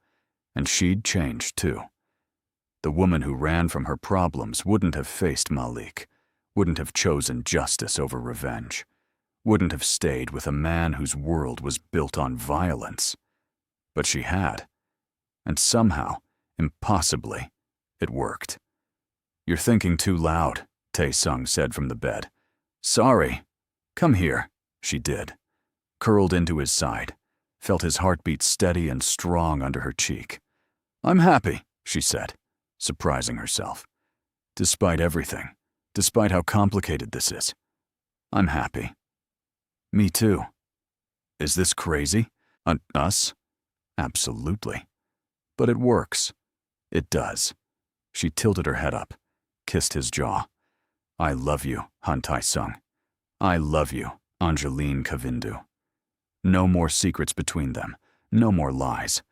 And she'd changed too. The woman who ran from her problems wouldn't have faced Malik, wouldn't have chosen justice over revenge, wouldn't have stayed with a man whose world was built on violence. But she had. And somehow, impossibly, it worked. "You're thinking too loud," Taisung said from the bed. "Sorry. Come here." She did. Curled into his side, felt his heartbeat steady and strong under her cheek. "I'm happy," she said, surprising herself. "Despite everything, despite how complicated this is, I'm happy." "Me too." "Is this crazy? Us?" "Absolutely. But it works. It does." She tilted her head up, kissed his jaw. "I love you, Han Taisung. I love you, Angeline Kavindu." No more secrets between them, no more lies.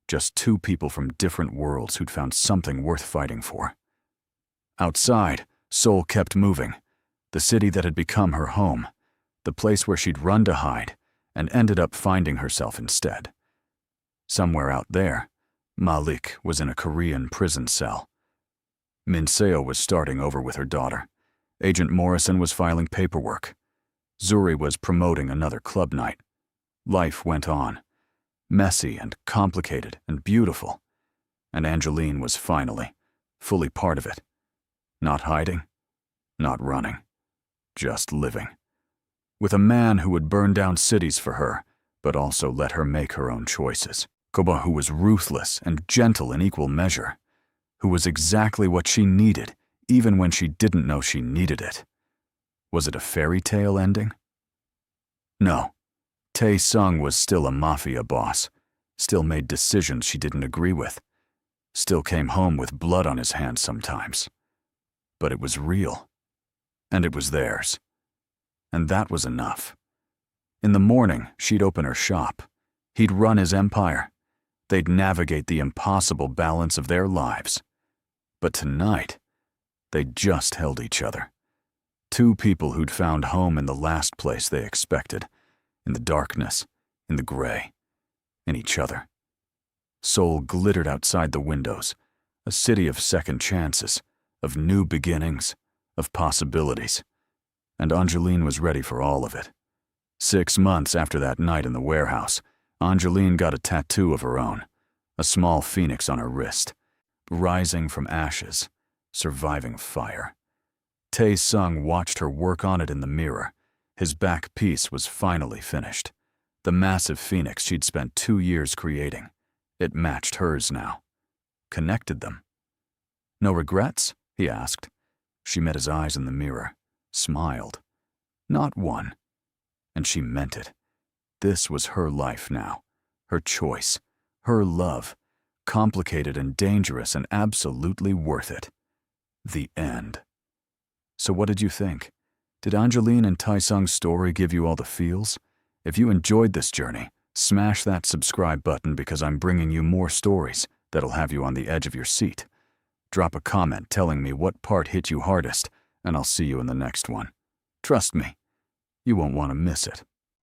Just two people from different worlds who'd found something worth fighting for. Outside, Seoul kept moving. The city that had become her home. The place where she'd run to hide, and ended up finding herself instead. Somewhere out there, Malik was in a Korean prison cell. Minseo was starting over with her daughter. Agent Morrison was filing paperwork. Zuri was promoting another club night. Life went on. Messy and complicated and beautiful. And Angeline was finally, fully part of it. Not hiding, not running, just living. With a man who would burn down cities for her, but also let her make her own choices. Koba who was ruthless and gentle in equal measure, who was exactly what she needed, even when she didn't know she needed it. Was it a fairy tale ending? No. Taisung was still a Mafia boss, still made decisions she didn't agree with, still came home with blood on his hands sometimes. But it was real, and it was theirs. And that was enough. In the morning, she'd open her shop. He'd run his empire. They'd navigate the impossible balance of their lives. But tonight, they just held each other. Two people who'd found home in the last place they expected, in the darkness, in the gray, in each other. Seoul glittered outside the windows, a city of second chances, of new beginnings, of possibilities. And Angeline was ready for all of it. 6 months after that night in the warehouse, Angeline got a tattoo of her own, a small phoenix on her wrist, rising from ashes, surviving fire. Taisung watched her work on it in the mirror. His back piece was finally finished. The massive phoenix she'd spent 2 years creating. It matched hers now. Connected them. No regrets? He asked. She met his eyes in the mirror, smiled. Not one. And she meant it. This was her life now, her choice, her love, complicated and dangerous and absolutely worth it. The end. So what did you think? Did Angeline and Taisung's story give you all the feels? If you enjoyed this journey, smash that subscribe button because I'm bringing you more stories that'll have you on the edge of your seat. Drop a comment telling me what part hit you hardest, and I'll see you in the next one. Trust me, you won't want to miss it.